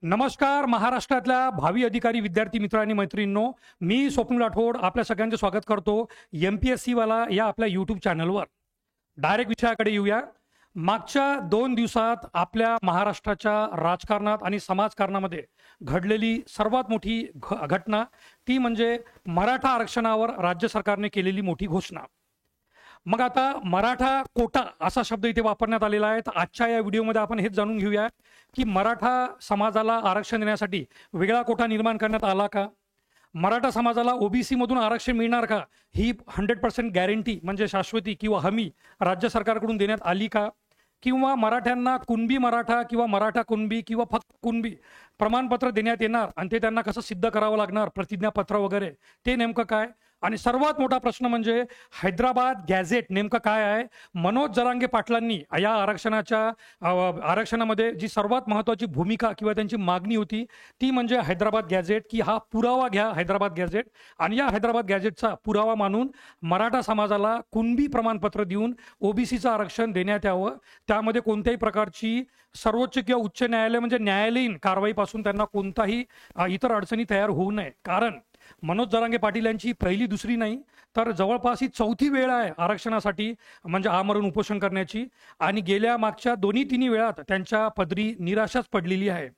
नमस्कार महाराष्ट्रातल्या भावी अधिकारी विद्यार्थी मित्रांनी मैत्रिणींनो, मी स्वप्नील राठोड आपल्या सगळ्यांचे स्वागत करतो MPSC वाला या आपल्या यूट्यूब चॅनलवर. डायरेक्ट विषयाकडे येऊया. मागच्या 2 दिवसात आपल्या महाराष्ट्राच्या राजकारणात आणि समाजकारणामध्ये घडलेली सर्वात मोठी घटना ती म्हणजे मराठा आरक्षणावर राज्य सरकारने केलेली मोठी घोषणा. मग आता मराठा कोटा असा शब्द इथे वापरण्यात आलेला आहे. तर आजच्या या व्हिडिओमध्ये आपण हेच जाणून घेऊया की मराठा समाजाला आरक्षण देण्यासाठी वेगळा कोटा निर्माण करण्यात आला का, मराठा समाजाला OBC मधून आरक्षण मिळणार का, ही 100% गॅरंटी म्हणजे शाश्वती किंवा हमी राज्य सरकारकडून देण्यात आली का, किंवा मराठ्यांना कुणबी मराठा किंवा मराठा कुणबी किंवा फक्त कुणबी प्रमाणपत्र देण्यात येणार आणि ते त्यांना कसं सिद्ध करावं लागणार, प्रतिज्ञापत्र वगैरे, ते नेमकं काय. आणि सर्वात मोठा प्रश्न म्हणजे हैदराबाद गॅझेट नेमकं काय आहे. मनोज जरांगे पाटलांनी या आरक्षणामध्ये जी सर्वात महत्त्वाची भूमिका किंवा त्यांची मागणी होती ती म्हणजे हैदराबाद गॅझेट, की हा पुरावा घ्या हैदराबाद गॅझेट आणि या हैदराबाद गॅझेटचा पुरावा मानून मराठा समाजाला कुणबी प्रमाणपत्र देऊन OBCचं आरक्षण देण्यात यावं. त्यामध्ये कोणत्याही प्रकारची सर्वोच्च किंवा उच्च न्यायालय म्हणजे न्यायालयीन कारवाईपासून त्यांना कोणताही इतर अडचणी तयार होऊ नये. कारण मनोज जरांगे पाटील यांची पहिली दुसरी नाही तर जवळपास ही 4थी वेळ आहे आरक्षणासाठी म्हणजे आमरण उपोषण करण्याची, आणि गेल्या मागच्या 2-3 वेळात त्यांच्या पदरी निराशाच पडलेली आहे.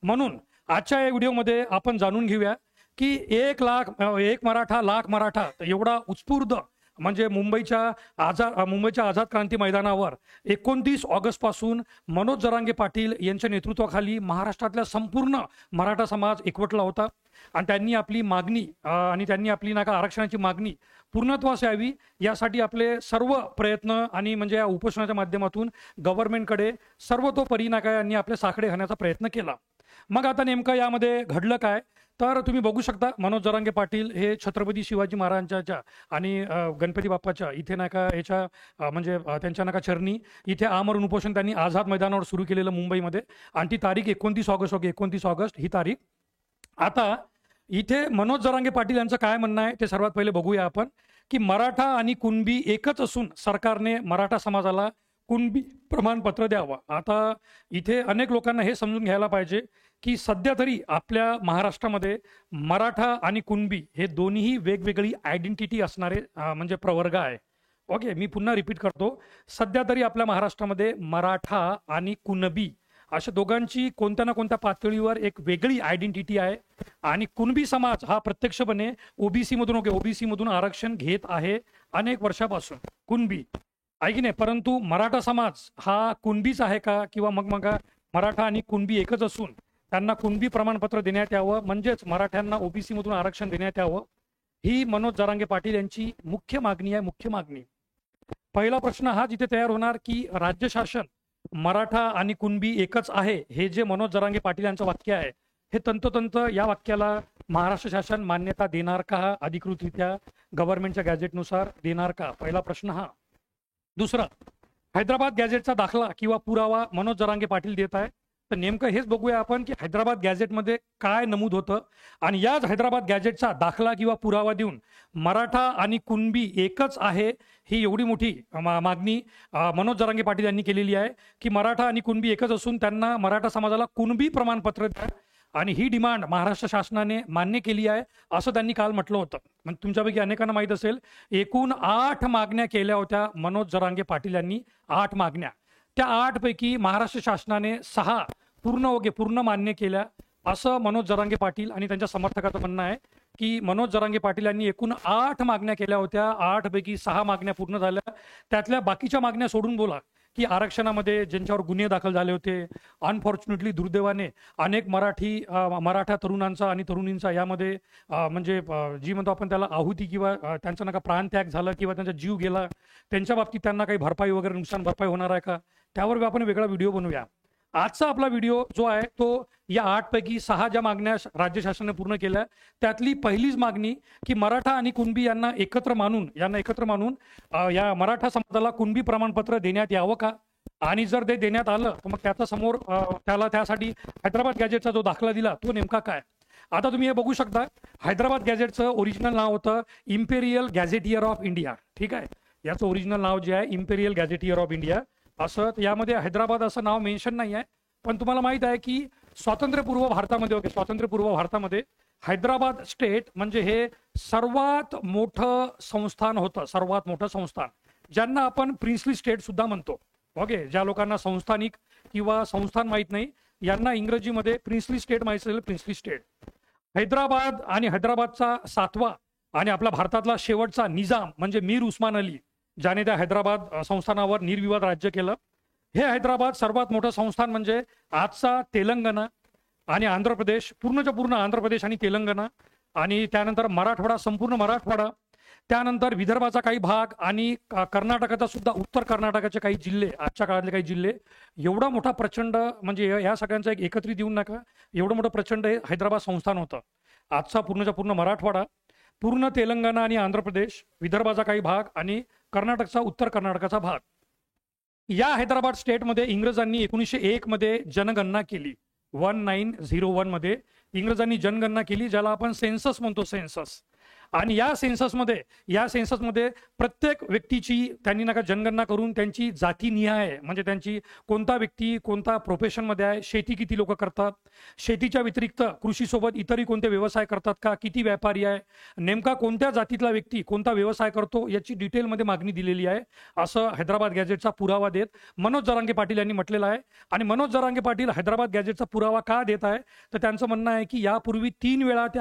म्हणून आजच्या या व्हिडिओमध्ये आपण जाणून घेऊया की 1 मराठा लाख मराठा एवढा उत्स्फूर्त म्हणजे मुंबईच्या आझाद क्रांती मैदानावर 29 ऑगस्ट पासून मनोज जरांगे पाटील यांच्या नेतृत्वाखाली महाराष्ट्रातल्या संपूर्ण मराठा समाज एकवटला होता आणि त्यांनी आपली मागणी आणि त्यांनी आपली आरक्षणाची मागणी पूर्णत्वास यावी यासाठी आपले सर्व प्रयत्न आणि म्हणजे या उपोषणाच्या माध्यमातून गव्हर्नमेंटकडे सर्वतोपरी यांनी आपले साकडे घालण्याचा प्रयत्न केला. मग आता नेमकं यामध्ये घडलं काय तर तुम्ही बघू शकता, मनोज जरांगे पाटील हे छत्रपती शिवाजी महाराजांच्या आणि गणपती बाप्पाच्या इथे याच्या म्हणजे त्यांच्या चरणी इथे आमरण उपोषण त्यांनी आझाद मैदानावर सुरू केलेलं मुंबईमध्ये, आणि ती तारीख 29 ऑगस्ट ही तारीख. आता इथे मनोज जरांगे पाटील यांचं काय म्हणणं आहे ते सर्वात पहिले बघूया आपण, की मराठा आणि कुणबी एकच असून सरकारने मराठा समाजाला कुणबी प्रमाणपत्र द्यावं. आता इथे अनेक लोकांना हे समजून घ्यायला पाहिजे की सध्या तरी आपल्या महाराष्ट्रामध्ये मराठा आणि कुणबी हे दोन्ही वेगवेगळी आयडेंटिटी असणारे म्हणजे प्रवर्ग आहे. ओके, मी पुन्हा रिपीट करतो, सध्या तरी आपल्या महाराष्ट्रामध्ये मराठा आणि कुणबी अशा दोघांची कोणत्या ना कोणत्या पातळीवर एक वेगळी आयडेंटिटी आहे, आणि कुणबी समाज हा प्रत्यक्षपणे OBC मधून आरक्षण घेत आहे अनेक वर्षापासून कुणबी, आहे की नाही. परंतु मराठा समाज हा कुणबीच आहे का, किंवा मग मराठा आणि कुणबी एकच असून त्यांना कुणबी प्रमाणपत्र देण्यात यावं म्हणजेच मराठ्यांना OBC मधून आरक्षण देण्यात यावं, ही मनोज जरांगे पाटील यांची मुख्य मागणी आहे. मुख्य मागणी पहिला प्रश्न हा जिथे तयार होणार की राज्य शासन मराठा आणि कुणबी एकच आहे हे जे मनोज जरांगे पाटील यांचं वाक्य आहे, हे तंतोतंत या वाक्याला महाराष्ट्र शासन मान्यता देणार का, अधिकृतरित्या गव्हर्नमेंटच्या गॅझेटनुसार देणार का, पहिला प्रश्न हा. दुसरा, हैदराबाद गॅझेटचा दाखला किंवा पुरावा मनोज जरांगे पाटील देत आहे. तर नेमकं हेच बघूया आपण की हैदराबाद गॅझेटमध्ये काय नमूद होतं, आणि याच हैदराबाद गॅझेटचा दाखला किंवा पुरावा देऊन मराठा आणि कुणबी एकच आहे ही एवढी मोठी मागणी मनोज जरांगे पाटील यांनी केलेली आहे की मराठा आणि कुणबी एकच असून त्यांना मराठा समाजाला कुणबी प्रमाणपत्र द्या, आणि ही डिमांड महाराष्ट्र शासनाने मान्य केली आहे असं त्यांनी काल म्हटलं होतं. म्हणजे तुमच्यापैकी अनेकांना माहीत असेल, एकूण 8 मागण्या केल्या होत्या मनोज जरांगे पाटील यांनी. 8 मागण्या, त्या 8 पैकी महाराष्ट्र शासनाने 6 पूर्ण मान्य केल्या असं मनोज जरांगे पाटील आणि त्यांच्या समर्थकाचं म्हणणं आहे की मनोज जरांगे पाटील यांनी एकूण 8 मागण्या केल्या होत्या, 8 पैकी 6 मागण्या पूर्ण झाल्या. त्यातल्या बाकीच्या मागण्या सोडून बोला की आरक्षणामध्ये ज्यांच्यावर गुन्हे दाखल झाले होते, अनफॉर्च्युनेटली दुर्दैवाने अनेक मराठा तरुणांचा आणि तरुणींचा यामध्ये म्हणजे जी म्हणतो आपण त्याला आहुती किंवा त्यांचा प्राणत्याग झाला किंवा त्यांचा जीव गेला, त्यांच्या बाबतीत त्यांना काही भरपाई वगैरे नुकसान भरपाई होणार आहे का, त्यावर आपण वेगळा व्हिडिओ बनवूया. आजचा आपला व्हिडिओ जो आहे तो या 8 पैकी 6 ज्या मागण्या राज्य शासनाने पूर्ण केल्या त्यातली पहिलीच मागणी की मराठा आणि कुणबी यांना एकत्र मानून या मराठा समाजाला कुणबी प्रमाणपत्र देण्यात यावं का, आणि जर ते देण्यात आलं तर मग त्याचा समोर त्यासाठी हैदराबाद गॅझेटचा जो दाखला दिला तो नेमका काय. आता तुम्ही हे बघू शकता, हैदराबाद गॅझेटचं ओरिजिनल नाव होतं इम्पेरियल गॅझेटियर ऑफ इंडिया. ठीक आहे, याचं ओरिजिनल नाव जे आहे इम्पेरियल गॅझेटियर ऑफ इंडिया असं. यामध्ये हैदराबाद असं नाव मेन्शन नाही आहे, पण तुम्हाला माहित आहे की स्वातंत्र्यपूर्व भारतामध्ये स्वातंत्र्यपूर्व भारतामध्ये हैदराबाद स्टेट म्हणजे हे सर्वात मोठं संस्थान होतं, सर्वात मोठं संस्थान, ज्यांना आपण प्रिन्सली स्टेट सुद्धा म्हणतो. ओके, ज्या लोकांना संस्थानिक किंवा संस्थान माहीत नाही, यांना इंग्रजीमध्ये प्रिन्सली स्टेट माहिती असेल. प्रिन्सली स्टेट हैदराबाद आणि हैदराबादचा 7वा आणि आपला भारतातला शेवटचा निजाम म्हणजे मीर उस्मान अली, ज्याने त्या हैदराबाद संस्थानावर निर्विवाद राज्य केलं. हे हैदराबाद सर्वात मोठं संस्थान म्हणजे आजचा तेलंगणा आणि आंध्र प्रदेश, पूर्णच्या पूर्ण आंध्र प्रदेश आणि तेलंगणा, आणि त्यानंतर मराठवाडा, संपूर्ण मराठवाडा, त्यानंतर विदर्भाचा काही भाग आणि कर्नाटकाचा सुद्धा, उत्तर कर्नाटकाचे काही जिल्हे, आजच्या काळातले काही जिल्हे, एवढा मोठा प्रचंड म्हणजे या सगळ्यांचा एक एकत्रित येऊन नका एवढं मोठं प्रचंड हे हैदराबाद संस्थान होतं. आजचा पूर्णच्या पूर्ण मराठवाडा, पूर्ण तेलंगणा आणि आंध्र प्रदेश, विदर्भाचा काही भाग आणि कर्नाटकचा, उत्तर कर्नाटकाचा भाग. या हैदराबाद स्टेटमध्ये इंग्रजांनी 1901 मध्ये जनगणना केली. 1901 मध्ये इंग्रजांनी जनगणना केली, ज्याला आपण सेन्सस म्हणतो, सेन्सस. आणि या सेन्ससमध्ये प्रत्येक व्यक्तीची त्यांनी नका जनगणना करून त्यांची जातीनिहाय म्हणजे त्यांची कोणता व्यक्ती कोणता प्रोफेशनमध्ये आहे, शेती किती लोक करतात, शेतीच्या व्यतिरिक्त कृषीसोबत इतरही कोणते व्यवसाय करतात का, किती व्यापारी आहे, नेमका कोणत्या जातीतला व्यक्ती कोणता व्यवसाय करतो, याची डिटेलमध्ये मागणी दिलेली आहे, असं हैदराबाद गॅझेटचा पुरावा देत मनोज जरांगे पाटील यांनी म्हटलेलं आहे. आणि मनोज जरांगे पाटील हैदराबाद गॅझेटचा पुरावा का देत आहे, तर त्यांचं म्हणणं आहे की यापूर्वी 3 वेळा ते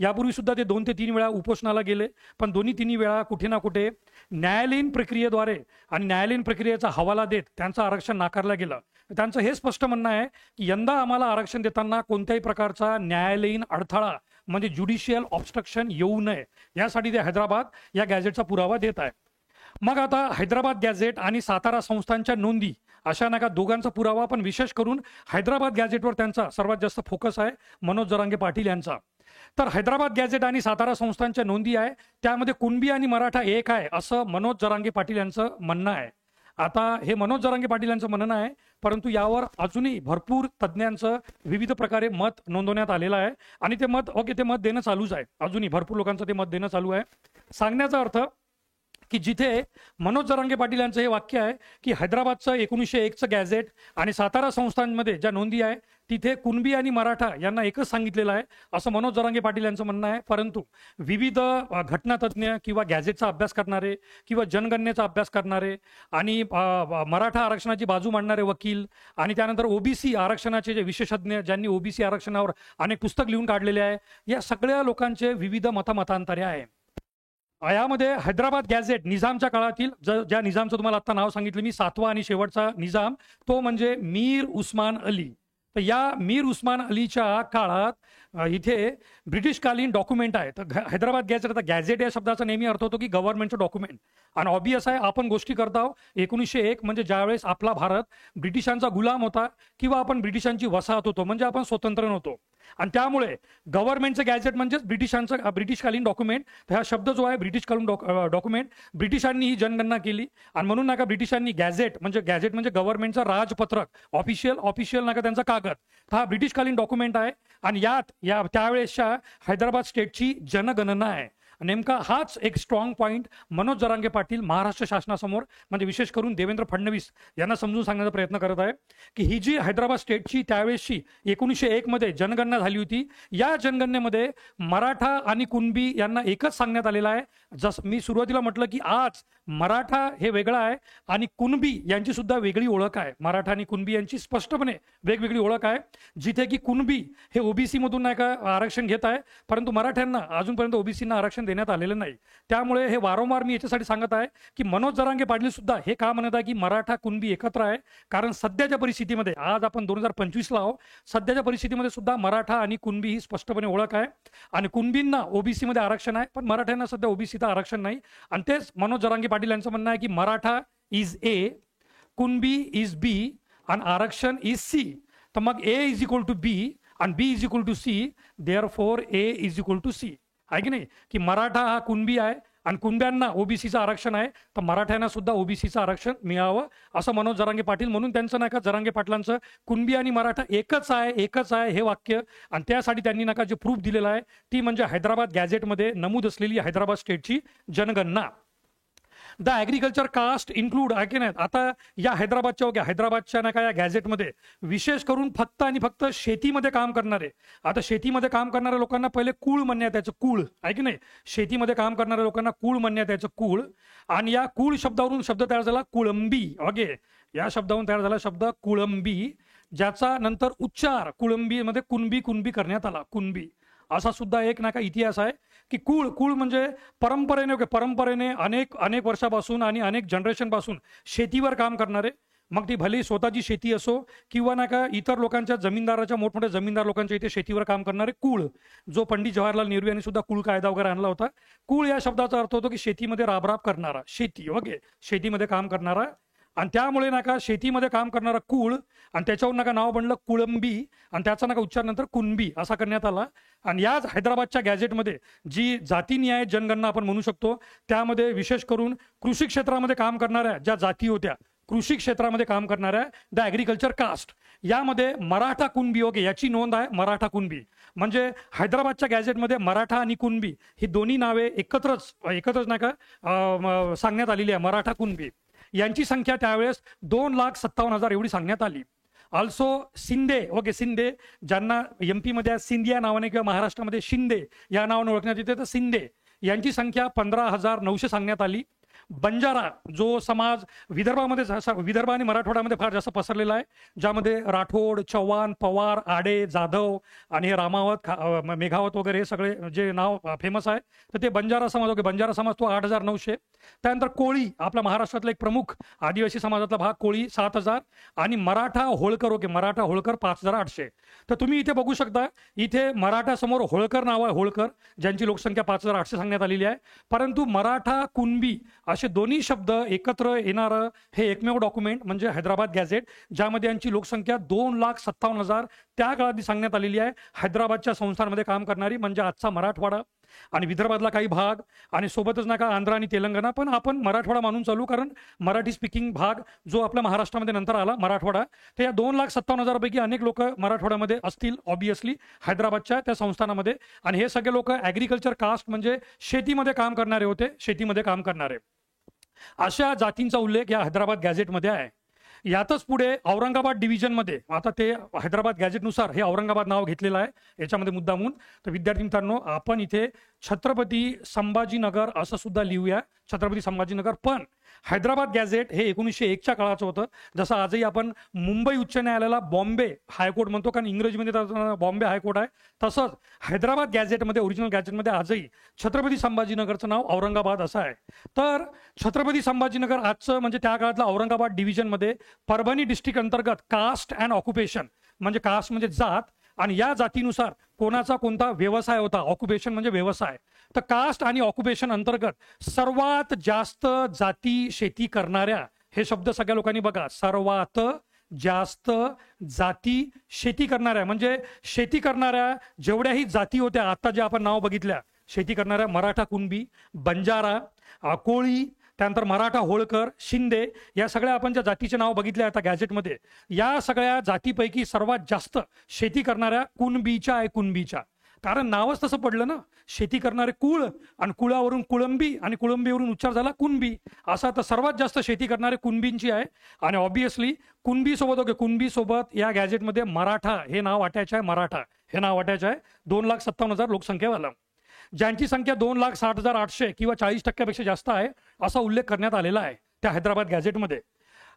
यापूर्वी सुद्धा ते 2 ते 3 वेळा उपोषणाला गेले, पण दोन्ही तिन्ही वेळा कुठे ना कुठे न्यायालयीन प्रक्रियेद्वारे आणि न्यायालयीन प्रक्रियेचा हवाला देत त्यांचं आरक्षण नाकारलं गेलं. त्यांचं हे स्पष्ट म्हणणं आहे की यंदा आम्हाला आरक्षण देताना कोणत्याही प्रकारचा न्यायालयीन अडथळा म्हणजे ज्युडिशियल ऑब्स्ट्रक्शन येऊ नये, यासाठी ते हैदराबाद या गॅझेटचा पुरावा देत आहे. मग आता हैदराबाद गॅझेट आणि सातारा संस्थांच्या नोंदी अशा नका दोघांचा पुरावा, पण विशेष करून हैदराबाद गॅझेटवर त्यांचा सर्वात जास्त फोकस आहे मनोज जरांगे पाटील यांचा. तर हैदराबाद गॅझेट आणि सातारा संस्थांच्या नोंदी आहे, त्यामध्ये कुणबी आणि मराठा एक आहे असं मनोज जरांगे पाटील यांचं म्हणणं आहे. आता हे मनोज जरांगे पाटील यांचं म्हणणं आहे, परंतु यावर अजूनही भरपूर तज्ज्ञांचं विविध प्रकारे मत नोंदवण्यात आलेलं आहे आणि ते मत देणं चालूच आहे. अजूनही भरपूर लोकांचं ते मत देणं चालू आहे. सांगण्याचा अर्थ की जिथे मनोज जरांगे पाटील यांचं हे वाक्य आहे की हैदराबादचं 1901चं गॅझेट आणि सातारा संस्थांमध्ये ज्या नोंदी आहे तिथे कुणबी आणि मराठा यांना एकच सांगितलेलं आहे असं मनोज जरांगे पाटील यांचं म्हणणं आहे. परंतु विविध घटनातज्ञ किंवा गॅझेटचा अभ्यास करणारे किंवा जनगणनेचा अभ्यास करणारे आणि मराठा आरक्षणाची बाजू मांडणारे वकील आणि त्यानंतर ओबीसी आरक्षणाचे जे विशेषज्ञ ज्यांनी ओबीसी आरक्षणावर अनेक पुस्तक लिहून काढलेले आहे, या सगळ्या लोकांचे विविध मतांतरे आहे. यामध्ये हैदराबाद गॅझेट निजामच्या काळातील ज्या निजामचं तुम्हाला आता नाव सांगितलं मी, 7वा आणि शेवटचा निजाम, तो म्हणजे मीर उस्मान अली. तर या मीर उस्मान अलीच्या काळात इथे ब्रिटिशकालीन डॉक्युमेंट आहे. तर हैदराबाद गॅझेट, आता गॅझेट या शब्दाचा नेहमी अर्थ होतो की गव्हर्नमेंटचं डॉक्युमेंट, आणि ऑब्वियस आहे आपण गोष्टी करतो 1901 म्हणजे ज्यावेळेस आपला भारत ब्रिटिशांचा गुलाम होता किंवा आपण ब्रिटिशांची वसाहत होतो, म्हणजे आपण स्वतंत्र नव्हतो, आणि त्यामुळे गव्हर्नमेंटचं गॅझेट म्हणजेच ब्रिटिशकालीन डॉक्युमेंट. तर हा शब्द जो आहे ब्रिटिशकालीन डॉक्युमेंट, ब्रिटिशांनी ही जनगणना केली आणि म्हणून नका ब्रिटिशांनी गॅझेट म्हणजे गव्हर्नमेंटचं राजपत्रक, ऑफिशियल नका त्यांचा कागद, हा ब्रिटिशकालीन डॉक्युमेंट आहे. आणि त्यावेळेसच्या हैदराबाद स्टेटची जनगणना आहे. नेमका हाच एक स्ट्रॉंग पॉईंट मनोज जरांगे पाटील महाराष्ट्र शासनासमोर म्हणजे विशेष करून देवेंद्र फडणवीस यांना समजून सांगण्याचा प्रयत्न करत आहे की ही जी हैदराबाद स्टेटची त्यावेळेसची 1901 मध्ये जनगणना झाली होती, या जनगणनेमध्ये मराठा आणि कुणबी यांना एकच सांगण्यात आलेलं आहे. जसं मी सुरुवातीला म्हटलं की आज मराठा हे वेगळं आहे आणि कुणबी यांची सुद्धा वेगळी ओळख आहे. मराठा आणि कुणबी यांची स्पष्टपणे वेगवेगळी ओळख आहे, जिथे की कुणबी हे ओबीसी मधून नाही का आरक्षण घेत आहे, परंतु मराठ्यांना अजूनपर्यंत ओबीसींना आरक्षण देण्यात आलेलं नाही. त्यामुळे हे वारंवार मी याच्यासाठी सांगत आहे की मनोज जरांगे पाटील सुद्धा हे का म्हणत आहे की मराठा कुणबी एकत्र आहे, कारण सध्याच्या परिस्थितीमध्ये आज आपण 2025 ला आहोत, सध्याच्या परिस्थितीमध्ये सुद्धा मराठा आणि कुणबी ही स्पष्टपणे ओळख आहे. आणि कुणबींना ओबीसी मध्ये आरक्षण आहे, पण मराठ्यांना सध्या ओबीसीचं आरक्षण नाही. आणि तेच मनोज जरांगे पाटील यांचं म्हणणं आहे की Maratha is A, Kunbi is B आणि आरक्षण इज सी. तर मग A is equal to B आणि B is equal to C, therefore A is equal to C. आहे की नाही, की मराठा हा कुणबी आहे आणि कुणब्यांना ओबीसीचं आरक्षण आहे, तर मराठ्यांना सुद्धा ओबीसीचं आरक्षण मिळावं असं मनोज जरांगे पाटील, म्हणून त्यांचं नका जरांगे पाटलांचं कुणबी आणि मराठा एकच आहे हे वाक्य. आणि त्यासाठी त्यांनी नका जे प्रूफ दिलेलं आहे ती म्हणजे हैदराबाद गॅझेटमध्ये नमूद असलेली हैदराबाद स्टेटची जनगणना. द ॲग्रिकल्चर कास्ट इन्क्लूड आहे की नाही. आता या हैदराबादच्या ना का या गॅझेटमध्ये विशेष करून फक्त आणि फक्त शेतीमध्ये काम करणारे, आता शेतीमध्ये काम करणाऱ्या लोकांना पहिले कुळ म्हणण्यात याचं, कुळ आहे की नाही, शेतीमध्ये काम करणाऱ्या लोकांना कुळ म्हणण्यात याचं, कुळ. आणि या कुळ शब्दावरून शब्द तयार झाला कुळंबी. ओके, या शब्दावरून तयार झाला शब्द कुळंबी, ज्याचा नंतर उच्चार कुळंबीमध्ये कुणबी करण्यात आला, कुणबी. असा सुद्धा एक ना का इतिहास आहे की कुळ म्हणजे परंपरेने अनेक वर्षापासून आणि अनेक जनरेशन पासून शेतीवर काम करणारे, मग ती भली स्वतःची शेती असो किंवा ना का इतर लोकांच्या मोठमोठ्या जमीनदार लोकांच्या इथे शेतीवर काम करणारे, कुळ. जो पंडित जवाहरलाल नेहरू यांनी सुद्धा कुळ कायदा वगैरे आणला होता. कुळ या शब्दाचा अर्थ होतो की शेतीमध्ये राबराब करणारा, शेती. ओके, शेतीमध्ये काम करणारा. आणि त्यामुळे नाका शेतीमध्ये काम करणारा कुळ, आणि त्याच्यावर नाका नाव बनलं कुळंबी, आणि त्याचा नाका उच्चार नंतर कुणबी असा करण्यात आला. आणि याच हैदराबादच्या गॅझेटमध्ये जी जातीनिहाय जनगणना आपण म्हणू शकतो, त्यामध्ये विशेष करून कृषी क्षेत्रामध्ये काम करणाऱ्या ज्या जाती होत्या, कृषी क्षेत्रामध्ये काम करणाऱ्या द ॲग्रिकल्चर कास्ट, यामध्ये मराठा कुणबी. ओके, याची नोंद आहे, मराठा कुणबी. म्हणजे हैदराबादच्या गॅझेटमध्ये मराठा आणि कुणबी ही दोन्ही नावे एकत्रच नाका सांगण्यात आलेली आहे, मराठा कुणबी. यांची संख्या त्यावेळेस 2,57,000 एवढी सांगण्यात आली. ऑल्सो शिंदे. ओके, शिंदे, ज्यांना MP मध्ये सिंधिया नावाने किंवा महाराष्ट्रामध्ये शिंदे या नावाने ओळखण्यात येते, तर शिंदे यांची संख्या 15,900 सांगण्यात आली. बंजारा जो समाज विदर्भ आणि मराठवाड्यामध्ये फार जास्त पसरलेला आहे, ज्यामध्ये राठोड, चव्हाण, पवार, आडे, जाधव आणि हे रामावत, मेघावत वगैरे हे सगळे जे नाव फेमस आहे, तर ते बंजारा समाज. ओके, बंजारा समाज तो 8,900. त्यानंतर कोळी, आपला महाराष्ट्रातला एक प्रमुख आदिवासी समाजातला भाग कोळी 7,000. आणि मराठा होळकर. ओके, मराठा होळकर 5,800. तर तुम्ही इथे बघू शकता, इथे मराठा समोर होळकर नाव आहे, होळकर, ज्यांची लोकसंख्या 5,800 सांगण्यात आलेली आहे. परंतु मराठा कुणबी असे दोन्ही शब्द एकत्र येणारं हे एकमेव डॉक्युमेंट म्हणजे हैदराबाद गॅझेट, ज्यामध्ये यांची लोकसंख्या 2,57,000 त्या काळात सांगण्यात आलेली आहे. हैदराबादच्या संस्थांमध्ये काम करणारी म्हणजे आजचा मराठवाडा आणि विदर्भातला काही भाग, आणि सोबतच नाका आंध्र आणि तेलंगणा, पण आपण मराठवाडा मानून चालू, कारण मराठी स्पीकिंग भाग जो आपल्या महाराष्ट्रामध्ये नंतर आला मराठवाडा, तर या 2,57,000 पैकी अनेक लोक मराठवाड्यामध्ये असतील ऑब्विसली, हैदराबादच्या त्या संस्थानामध्ये. आणि हे सगळे लोक ॲग्रिकल्चर कास्ट म्हणजे शेतीमध्ये काम करणारे होते, शेतीमध्ये काम करणारे. अशा जातींचा उल्लेख या हैदराबाद गॅझेटमध्ये आहे. यातच पुढे औरंगाबाद डिव्हिजनमध्ये, आता ते हैदराबाद गॅझेटनुसार हे औरंगाबाद नाव घेतलेलं आहे याच्यामध्ये मुद्दामून. तर विद्यार्थी मित्रांनो, आपण इथे छत्रपती संभाजीनगर असं सुद्धा लिहूया, छत्रपती संभाजीनगर. पण हैदराबाद गॅझेट हे 1901च्या काळाचं होतं. जसं आजही आपण मुंबई उच्च न्यायालयाला बॉम्बे हायकोर्ट म्हणतो, कारण इंग्रजीमध्ये बॉम्बे हायकोर्ट आहे, तसंच हैदराबाद गॅझेटमध्ये, ओरिजिनल गॅझेटमध्ये आजही छत्रपती संभाजीनगरचं नाव औरंगाबाद असं आहे. तर छत्रपती संभाजीनगर आजचं म्हणजे त्या काळातलं औरंगाबाद डिव्हिजनमध्ये परभणी डिस्ट्रिक्ट अंतर्गत कास्ट अँड ऑक्युपेशन, म्हणजे कास्ट म्हणजे जात, आणि या जातीनुसार कोणाचा कोणता व्यवसाय होता, ऑक्युपेशन म्हणजे व्यवसाय. तर कास्ट आणि ऑक्युपेशन अंतर्गत सर्वात जास्त जाती शेती करणाऱ्या, हे शब्द सगळ्या लोकांनी बघा, सर्वात जास्त जाती शेती करणाऱ्या, म्हणजे शेती करणाऱ्या जेवढ्याही जाती होत्या आता ज्या आपण नाव बघितल्या, शेती करणाऱ्या मराठा कुणबी, बंजारा, कोळी, त्यानंतर मराठा होळकर, शिंदे, या सगळ्या आपण ज्या जातीचे नाव बघितले आता गॅझेटमध्ये, या सगळ्या जातीपैकी सर्वात जास्त शेती करणाऱ्या कुणबीच्या आहे, कुणबीच्या. कारण नावच तसं पडलं ना, शेती करणारे कुळ, आणि कुळावरून कुळंबी, आणि कुळंबीवरून उच्चार झाला कुणबी असा. तर सर्वात जास्त शेती करणारे कुणबींची आहे. आणि ऑब्विसली कुणबी सोबत या गॅझेटमध्ये मराठा हे नाव वाटायचं आहे, मराठा हे नाव वाटायचं आहे. 2,57,000 लोकसंख्येवाला, ज्यांची संख्या 2,60,800 किंवा 40% जास्त आहे असा उल्लेख करण्यात आलेला आहे त्या हैदराबाद गॅझेटमध्ये.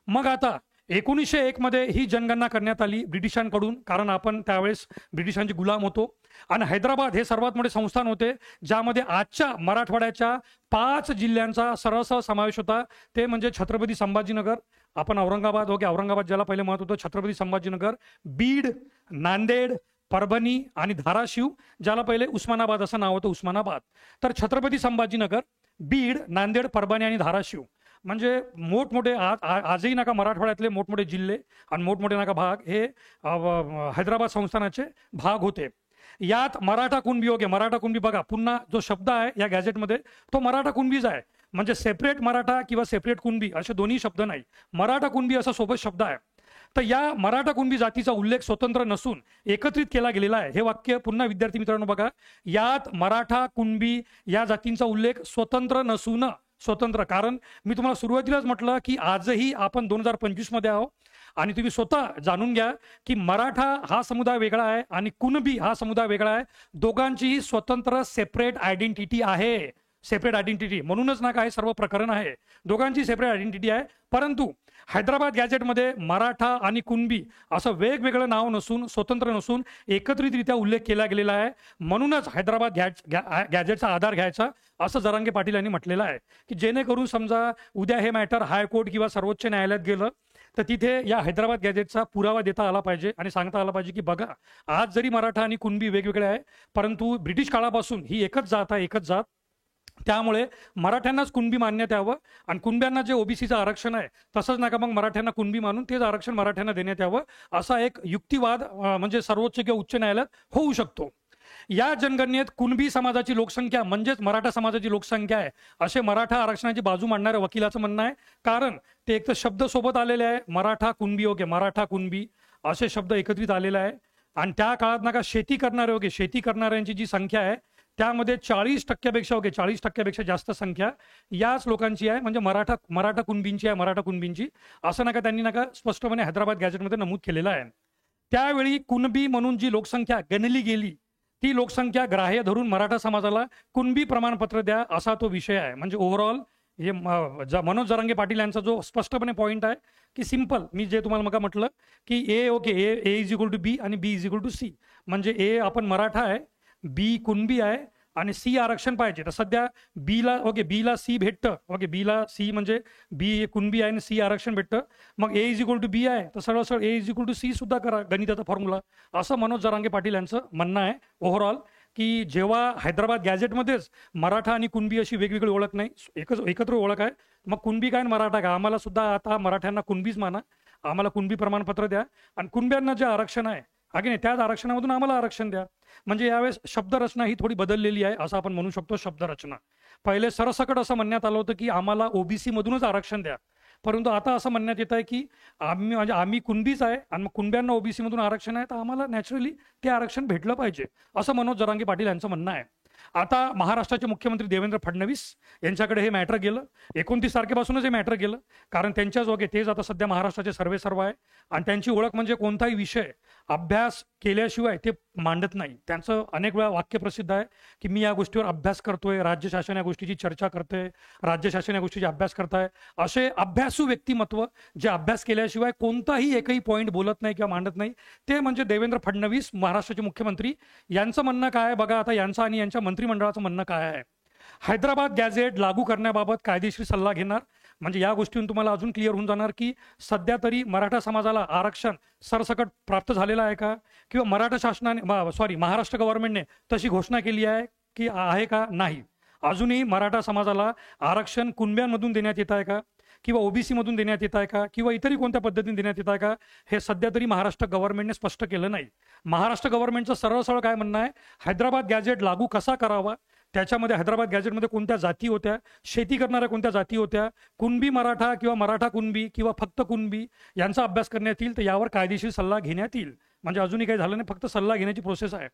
मग आता 1901 मध्ये ही जनगणना करण्यात आली ब्रिटिशांकडून, कारण आपण त्यावेळेस ब्रिटिशांचे गुलाम होतो. आणि हैदराबाद हे सर्वात मोठे संस्थान होते, ज्यामध्ये आजच्या मराठवाड्याच्या 5 जिल्ह्यांचा सरळ समावेश होता. ते म्हणजे छत्रपती संभाजीनगर, आपण औरंगाबाद, ओके, औरंगाबाद ज्याला पहिले महत्व होतं, छत्रपती संभाजीनगर, बीड, नांदेड, परभणी आणि धाराशिव, ज्याला पहिले उस्मानाबाद असं नाव होतं, उस्मानाबाद. तर छत्रपती संभाजीनगर, बीड, नांदेड, परभणी आणि धाराशिव म्हणजे मोठमोठे आजही नाका मराठवाड्यातले मोठमोठे जिल्हे आणि मोठमोठे नाका भाग हे हैदराबाद संस्थानाचे भाग होते. यात मराठा कुणबी. ओके, मराठा कुणबी बघा, पुन्हा जो शब्द आहे या गॅझेटमध्ये तो मराठा कुणबीच आहे, म्हणजे सेपरेट मराठा किंवा सेपरेट कुणबी असे दोन्ही शब्द नाही, मराठा कुणबी असा सोबत शब्द आहे. तर या मराठा कुणबी जातीचा उल्लेख स्वतंत्र नसून एकत्रित केला गेलेला आहे. हे वाक्य पुन्हा विद्यार्थी मित्रांनो बघा, यात मराठा कुणबी या जातींचा उल्लेख स्वतंत्र नसून स्वतंत्र. कारण मी तुम्हाला सुरुवातीलाच म्हटलं की आजही आपण 2025 मध्ये आहोत आणि तुम्ही स्वतः जाणून घ्या की मराठा हा समुदाय वेगळा आहे आणि कुणबी हा समुदाय वेगळा आहे. दोघांचीही स्वतंत्र सेपरेट आयडेंटिटी आहे, सेपरेट आयडेंटिटी. म्हणूनच ना काय सर्व प्रकरण आहे, दोघांची सेपरेट आयडेंटिटी आहे. परंतु हैदराबाद गॅजेटमध्ये मराठा आणि कुणबी असं वेगवेगळं नाव नसून, स्वतंत्र नसून एकत्रितरित्या उल्लेख केला गेलेला आहे. म्हणूनच हैदराबाद गॅजेटचा आधार घ्यायचा असं जरांगे पाटील यांनी म्हटलेलं आहे की जेणेकरून समजा उद्या हे मॅटर हायकोर्ट किंवा सर्वोच्च न्यायालयात गेलं तर तिथे या हैदराबाद गॅजेटचा पुरावा देता आला पाहिजे आणि सांगता आला पाहिजे की बघा, आज जरी मराठा आणि कुणबी वेगवेगळे आहे परंतु ब्रिटिश काळापासून ही एकच जात आहे, एकच जात. त्यामुळे मराठ्यांनाच कुणबी मानण्यात यावं आणि कुणब्यांना जे ओबीसीचं आरक्षण आहे तसंच नका मग मराठ्यांना कुणबी मानून तेच आरक्षण मराठ्यांना देण्यात यावं, असा एक युक्तिवाद म्हणजे सर्वोच्च किंवा उच्च न्यायालयात होऊ शकतो. या जनगणनेत कुणबी समाजाची लोकसंख्या म्हणजेच मराठा समाजाची लोकसंख्या आहे असे मराठा आरक्षणाची बाजू मांडणाऱ्या वकिलाचं म्हणणं आहे. कारण ते एक तर शब्द सोबत आलेले आहे, मराठा कुणबी, ओके, मराठा कुणबी असे शब्द एकत्रित आलेले आहे. आणि त्या काळात नका शेती करणारे, ओके, शेती करणाऱ्यांची जी संख्या आहे त्यामध्ये 40% ओके 40% जास्त संख्या याच लोकांची आहे, म्हणजे मराठा कुणबींची आहे, मराठा कुणबींची. असं नका त्यांनी नका स्पष्टपणे हैदराबाद गॅजेटमध्ये नमूद केलेलं आहे. त्यावेळी कुणबी म्हणून जी लोकसंख्या गणली गेली ती लोकसंख्या ग्राह्य धरून मराठा समाजाला कुणबी प्रमाणपत्र द्या असा तो विषय आहे. म्हणजे ओव्हरऑल हे मनोज जरांगे पाटील यांचा जो स्पष्टपणे पॉईंट आहे की सिंपल, मी जे तुम्हाला मग म्हटलं की ए okay A is equal to B आणि B is equal to C. म्हणजे ए आपण मराठा आहे, बी कुणबी आहे आणि सी आरक्षण पाहिजे. तर सध्या बीला सी भेटतं, ओके, बीला सी म्हणजे बी कुणबी आहे आणि सी आरक्षण भेटतं. मग ए इज इक्वल टू बी आहे तर सरळ सरळ ए इज इक्वल टू सी सुद्धा करा गणिताचा फॉर्म्युला, असं मनोज जरांगे पाटील यांचं म्हणणं आहे ओव्हरऑल. की जेव्हा हैदराबाद गॅजेटमध्येच मराठा आणि कुणबी अशी वेगवेगळी ओळख नाही, एकत्र ओळख आहे, मग कुणबी काय मराठा काय, आम्हाला सुद्धा आता मराठ्यांना कुणबीच माना, आम्हाला कुणबी प्रमाणपत्र द्या आणि कुणब्यांना जे आरक्षण आहे अगेन त्याच आरक्षणामधून आम्हाला आरक्षण द्या. म्हणजे यावेळेस शब्दरचना ही थोडी बदललेली आहे असं आपण म्हणू शकतो. शब्दरचना पहिले सरसकट असं म्हणण्यात आलं होतं की आम्हाला ओबीसी मधूनच आरक्षण द्या, परंतु आता असं म्हणण्यात येत आहे की आम्ही कुणबीच आहे आणि मग कुणब्यांना ओबीसी मधून आरक्षण आहे तर आम्हाला नॅचरली ते आरक्षण भेटलं पाहिजे असं मनोज जरांगे पाटील यांचं म्हणणं आहे. आता महाराष्ट्राचे मुख्यमंत्री देवेंद्र फडणवीस यांच्याकडे हे मॅटर गेलं, 29 तारखेपासूनच हे मॅटर गेलं. कारण त्यांच्याच ओके तेच आता सध्या महाराष्ट्राचे सर्वेसर्व आहे आणि त्यांची ओळख म्हणजे कोणताही विषय अभ्यास केल्याशिवाय ते मांडत नाही. त्यांचं अनेक वेळा वाक्य प्रसिद्ध आहे की मी या गोष्टीवर अभ्यास करतोय, राज्य शासन या गोष्टीची चर्चा करतोय, राज्य शासन या गोष्टीची अभ्यास करताय. असे अभ्यासू व्यक्तिमत्व जे अभ्यास केल्याशिवाय कोणताही एकही पॉईंट बोलत नाही किंवा मांडत नाही ते म्हणजे देवेंद्र फडणवीस महाराष्ट्राचे मुख्यमंत्री. यांचं म्हणणं काय आहे बघा, आता यांचं आणि यांच्या मंत्रिमंडळाचं म्हणणं काय आहे. हैदराबाद गॅझेट लागू करण्याबाबत कायदेशीर सल्ला घेणार. म्हणजे या गोष्टीतून तुम्हाला अजून क्लिअर होऊन जाणार की सध्या तरी मराठा समाजाला आरक्षण सरसकट प्राप्त झालेलं आहे का, किंवा मराठा शासनाने महाराष्ट्र गव्हर्नमेंटने तशी घोषणा केली आहे की आहे का नाही. अजूनही मराठा समाजाला आरक्षण कुणब्यांमधून देण्यात येत आहे का, किंवा ओबीसी मधून देण्यात येत आहे का, किंवा इतरही कोणत्या पद्धतीने देण्यात येत आहे का, हे सध्या तरी महाराष्ट्र गव्हर्नमेंटने स्पष्ट केलं नाही. महाराष्ट्र गव्हर्नमेंटचं सरळ सरळ काय म्हणणं आहे, हैदराबाद गॅजेट लागू कसा करावा, त्याच्यामध्ये हैदराबाद गॅजेटमध्ये कोणत्या जाती होत्या, शेती करणाऱ्या कोणत्या जाती होत्या, कुणबी मराठा किंवा मराठा कुणबी किंवा फक्त कुणबी यांचा अभ्यास करण्यात येईल, तर यावर कायदेशीर सल्ला घेण्यात येईल. म्हणजे अजूनही काही झालं नाही, फक्त सल्ला घेण्याची प्रोसेस आहे.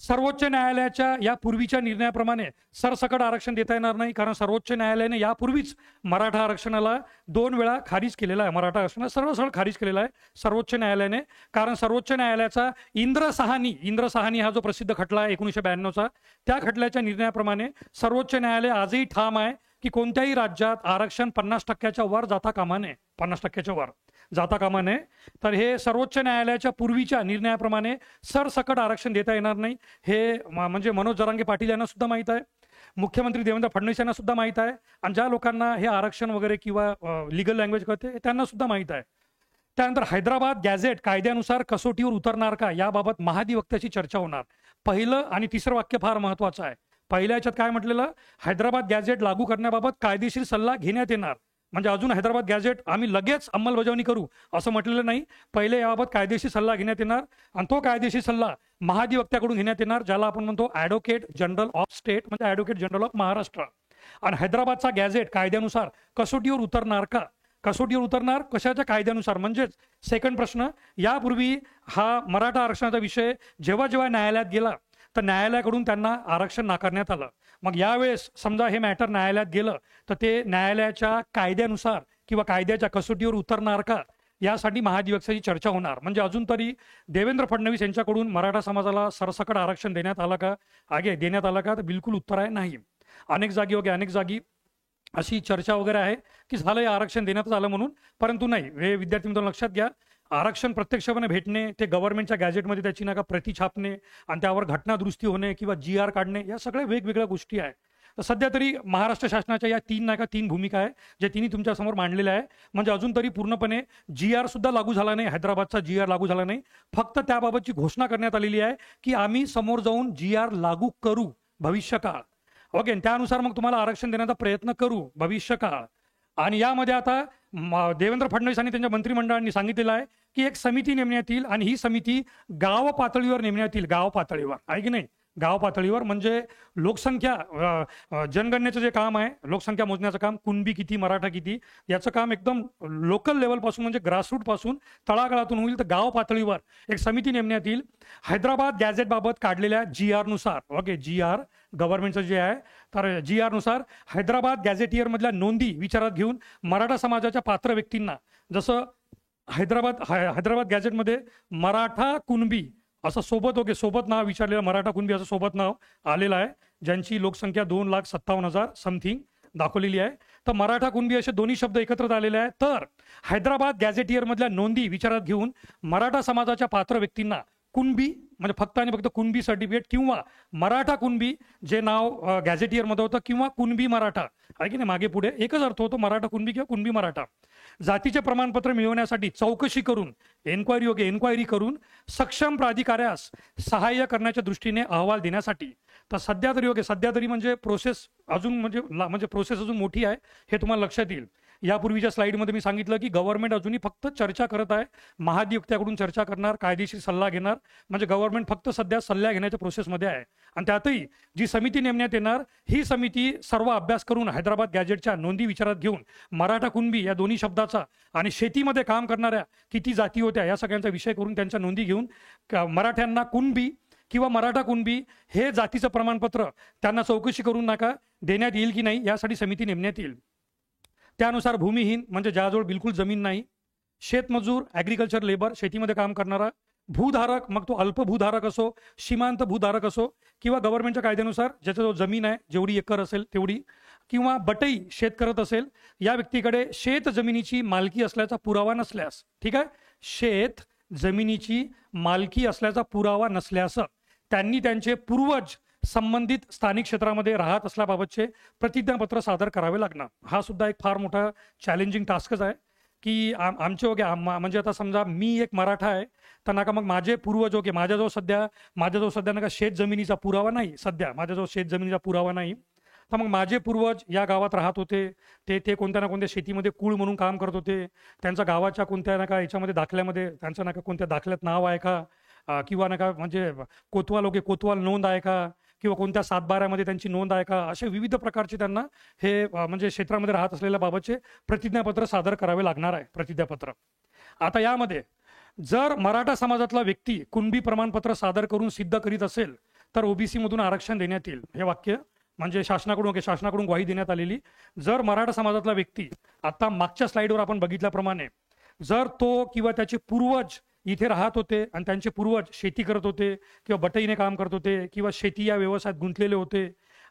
सर्वोच्च न्यायालयाच्या या पूर्वीच्या निर्णयाप्रमाणे सरसकट आरक्षण देता येणार नाही, कारण सर्वोच्च न्यायालयाने यापूर्वीच मराठा आरक्षणाला 2 वेळा खारिज केलेला आहे. मराठा आरक्षणाला सरळ सरळ खारिज केलेला आहे सर्वोच्च न्यायालयाने. कारण सर्वोच्च न्यायालयाचा इंद्र साहानी हा जो प्रसिद्ध खटला आहे 1992चा, त्या खटल्याच्या निर्णयाप्रमाणे सर्वोच्च न्यायालय आजही ठाम आहे की कोणत्याही राज्यात आरक्षण 50% वर जाता कामा नये, 50% वर जाता कामा नये. तर हे सर्वोच्च न्यायालयाच्या पूर्वीच्या निर्णयाप्रमाणे सरसकट आरक्षण देता येणार नाही. हे म्हणजे मनोज जरांगे पाटील यांना सुद्धा माहीत आहे, मुख्यमंत्री देवेंद्र फडणवीस यांना सुद्धा माहीत आहे, आणि ज्या लोकांना हे आरक्षण वगैरे किंवा लिगल लँग्वेज कळते त्यांना सुद्धा माहीत आहे. त्यानंतर हैदराबाद गॅझेट कायद्यानुसार कसोटीवर उतरणार का याबाबत महाधिवक्त्याची चर्चा होणार. पहिलं आणि तिसरं वाक्य फार महत्वाचं आहे. पहिल्या याच्यात काय म्हटलेलं, हैदराबाद गॅझेट लागू करण्याबाबत कायदेशीर सल्ला घेण्यात येणार. म्हणजे अजून हैदराबाद गॅझेट आम्ही लगेच अंमलबजावणी करू असं म्हटलेलं नाही. पहिले याबाबत कायदेशीर सल्ला घेण्यात येणार आणि तो कायदेशीर सल्ला महाधिवक्त्याकडून घेण्यात येणार, ज्याला आपण म्हणतो ॲडव्होकेट जनरल ऑफ स्टेट, म्हणजे ॲडव्होकेट जनरल ऑफ महाराष्ट्र. आणि हैदराबादचा गॅझेट कायद्यानुसार कसोटीवर उतरणार का, कसोटीवर उतरणार कशाच्या कायद्यानुसार. म्हणजेच सेकंड प्रश्न, यापूर्वी हा मराठा आरक्षणाचा विषय जेव्हा जेव्हा न्यायालयात गेला तर न्यायालयाकडून त्यांना आरक्षण नाकारण्यात आलं. मग यावेळेस समजा हे मॅटर न्यायालयात गेलं तर ते न्यायालयाच्या कायद्यानुसार किंवा कायद्याच्या कसोटीवर उतरणार का, यासाठी महाधिवक्ताची चर्चा होणार. म्हणजे अजून तरी देवेंद्र फडणवीस यांच्याकडून मराठा समाजाला सरसकट आरक्षण देण्यात आलं का, देण्यात आलं का, तर बिलकुल उत्तर आहे नाही. अनेक जागी अशी चर्चा वगैरे आहे की झालं हे आरक्षण देण्यात आलं म्हणून, परंतु नाही. हे विद्यार्थी मित्रांनो लक्षात घ्या, आरक्षण प्रत्यक्षपणे भेटणे, ते गव्हर्नमेंटच्या गॅजेटमध्ये त्याची नका प्रति छापणे आणि त्यावर घटना दुरुस्ती होणे किंवा GR काढणे, या सगळ्या वेगवेगळ्या गोष्टी आहेत. तर सध्या तरी महाराष्ट्र शासनाच्या या तीन भूमिका आहे, जे तिन्ही तुमच्यासमोर मांडलेल्या आहे. म्हणजे अजून तरी पूर्णपणे GR सुद्धा लागू झाला नाही, हैदराबादचा GR लागू झाला नाही. फक्त त्याबाबतची घोषणा करण्यात आलेली आहे की आम्ही समोर जाऊन GR लागू करू भविष्यकाळ. त्यानुसार मग तुम्हाला आरक्षण देण्याचा प्रयत्न करू भविष्यकाळ. आणि यामध्ये आता देवेंद्र फडणवीस आणि त्यांच्या मंत्रिमंडळाने सांगितलेलं आहे की एक समिती नेमण्यात येईल आणि ही समिती गाव पातळीवर नेमण्यात येईल. गाव पातळीवर आहे की नाही, गाव पातळीवर म्हणजे लोकसंख्या जनगणनेचं जे काम आहे, लोकसंख्या मोजण्याचं काम, कुणबी किती मराठा किती, याचं काम एकदम लोकल लेवलपासून म्हणजे ग्रासरूट पासून तळागाळातून होईल. तर गाव पातळीवर एक समिती नेमण्यात येईल. हैदराबाद गॅझेटबाबत काढलेल्या GR नुसार, GR गव्हर्नमेंटचं जे आहे, तर GR नुसार हैदराबाद गॅझेटियर मधल्या नोंदी विचारात घेऊन मराठा समाजाच्या पात्र व्यक्तींना, जसं हैदराबाद गॅझेटमध्ये मराठा कुणबी असं सोबत नाव विचारलेलं, मराठा कुणबी असं सोबत नाव आलेलं आहे, ज्यांची लोकसंख्या 2,57,000 समथिंग दाखवलेली आहे. तर मराठा कुणबी असे दोन्ही शब्द एकत्र आलेले आहेत. तर हैदराबाद गॅझेटियर मधल्या नोंदी विचारात घेऊन मराठा समाजाच्या पात्र व्यक्तींना कुणबी म्हणजे फक्त आणि फक्त कुणबी सर्टिफिकेट किंवा मराठा कुणबी जे नाव गॅझेटियरमध्ये होतं किंवा कुणबी मराठा आहे की नाही, मागे पुढे एकच अर्थ होतो, मराठा कुणबी किंवा कुणबी मराठा, जातीचे प्रमाणपत्र मिळवण्यासाठी चौकशी करून एन्क्वायरी करून सक्षम प्राधिकाऱ्यास सहाय्य करण्याच्या दृष्टीने अहवाल देण्यासाठी. तर सध्या तरी म्हणजे प्रोसेस अजून मोठी आहे, हे तुम्हाला लक्षात येईल. यापूर्वीच्या स्लाइडमध्ये मी सांगितलं की गव्हर्नमेंट अजूनही फक्त चर्चा करत आहे, महाधिवक्त्याकडून चर्चा करणार, कायदेशीर सल्ला घेणार, म्हणजे गव्हर्नमेंट फक्त सध्या सल्ला घेण्याच्या प्रोसेसमध्ये आहे. आणि त्यातही जी समिती नेमण्यात येणार, ही समिती सर्व अभ्यास करून हैदराबाद गॅजेटच्या नोंदी विचारात घेऊन मराठा कुणबी या दोन्ही शब्दाचा आणि शेतीमध्ये काम करणाऱ्या किती जाती होत्या या सगळ्यांचा विषय करून त्यांच्या नोंदी घेऊन मराठ्यांना कुणबी किंवा मराठा कुणबी हे जातीचं प्रमाणपत्र त्यांना चौकशी करून नका देण्यात येईल की नाही, यासाठी समिती नेमण्यात येईल. त्यानुसार भूमिहीन म्हणजे ज्याजवळ बिलकुल जमीन नाही, शेतमजूर, ॲग्रिकल्चर लेबर, शेतीमध्ये काम करणारा, भूधारक, मग तो अल्प भूधारक असो, सीमांत भूधारक असो, किंवा गव्हर्नमेंटच्या कायद्यानुसार ज्याच्याजवळ जमीन आहे जेवढी एकर असेल तेवढी, किंवा बटई शेत करत असेल, या व्यक्तीकडे शेत जमिनीची मालकी असल्याचा पुरावा नसल्यास, ठीक आहे, शेत जमिनीची मालकी असल्याचा पुरावा नसल्यास त्यांनी त्यांचे पूर्वज संबंधित स्थानिक क्षेत्रामध्ये राहत असल्याबाबतचे प्रतिज्ञापत्र सादर करावे लागणार. हा सुद्धा एक फार मोठा चॅलेंजिंग टास्कच आहे की आमचे म्हणजे आता समजा मी एक मराठा आहे, तर नका मग माझे पूर्वज माझ्याजवळ सध्या नका शेत जमिनीचा पुरावा नाही, तर मग माझे पूर्वज या गावात राहत होते, ते कोणत्या ना कोणत्या शेतीमध्ये कूळ म्हणून काम करत होते, त्यांच्या गावाच्या कोणत्या नका याच्यामध्ये दाखल्यामध्ये त्यांचं नका कोणत्या दाखल्यात नाव आहे का, किंवा नका म्हणजे कोतवाल नोंद आहे का, किंवा कोणत्या 7/12 त्यांची नोंद आहे का, असे विविध प्रकारचे त्यांना हे म्हणजे क्षेत्रामध्ये राहत असलेल्या बाबतचे प्रतिज्ञापत्र सादर करावे लागणार आहे. प्रतिज्ञापत्र. आता यामध्ये जर मराठा समाजातला व्यक्ती कुणबी प्रमाणपत्र सादर करून सिद्ध करीत असेल तर OBC मधून आरक्षण देण्यात येईल. हे वाक्य म्हणजे शासनाकडून ग्वाही देण्यात आलेली. जर मराठा समाजातला व्यक्ती आता मागच्या स्लाइडवर आपण बघितल्याप्रमाणे जर तो किंवा त्याचे पूर्वज इथे राहत होते आणि त्यांचे पूर्वज शेती करत होते किंवा बटईने काम करत होते किंवा शेती या व्यवसायात गुंतलेले होते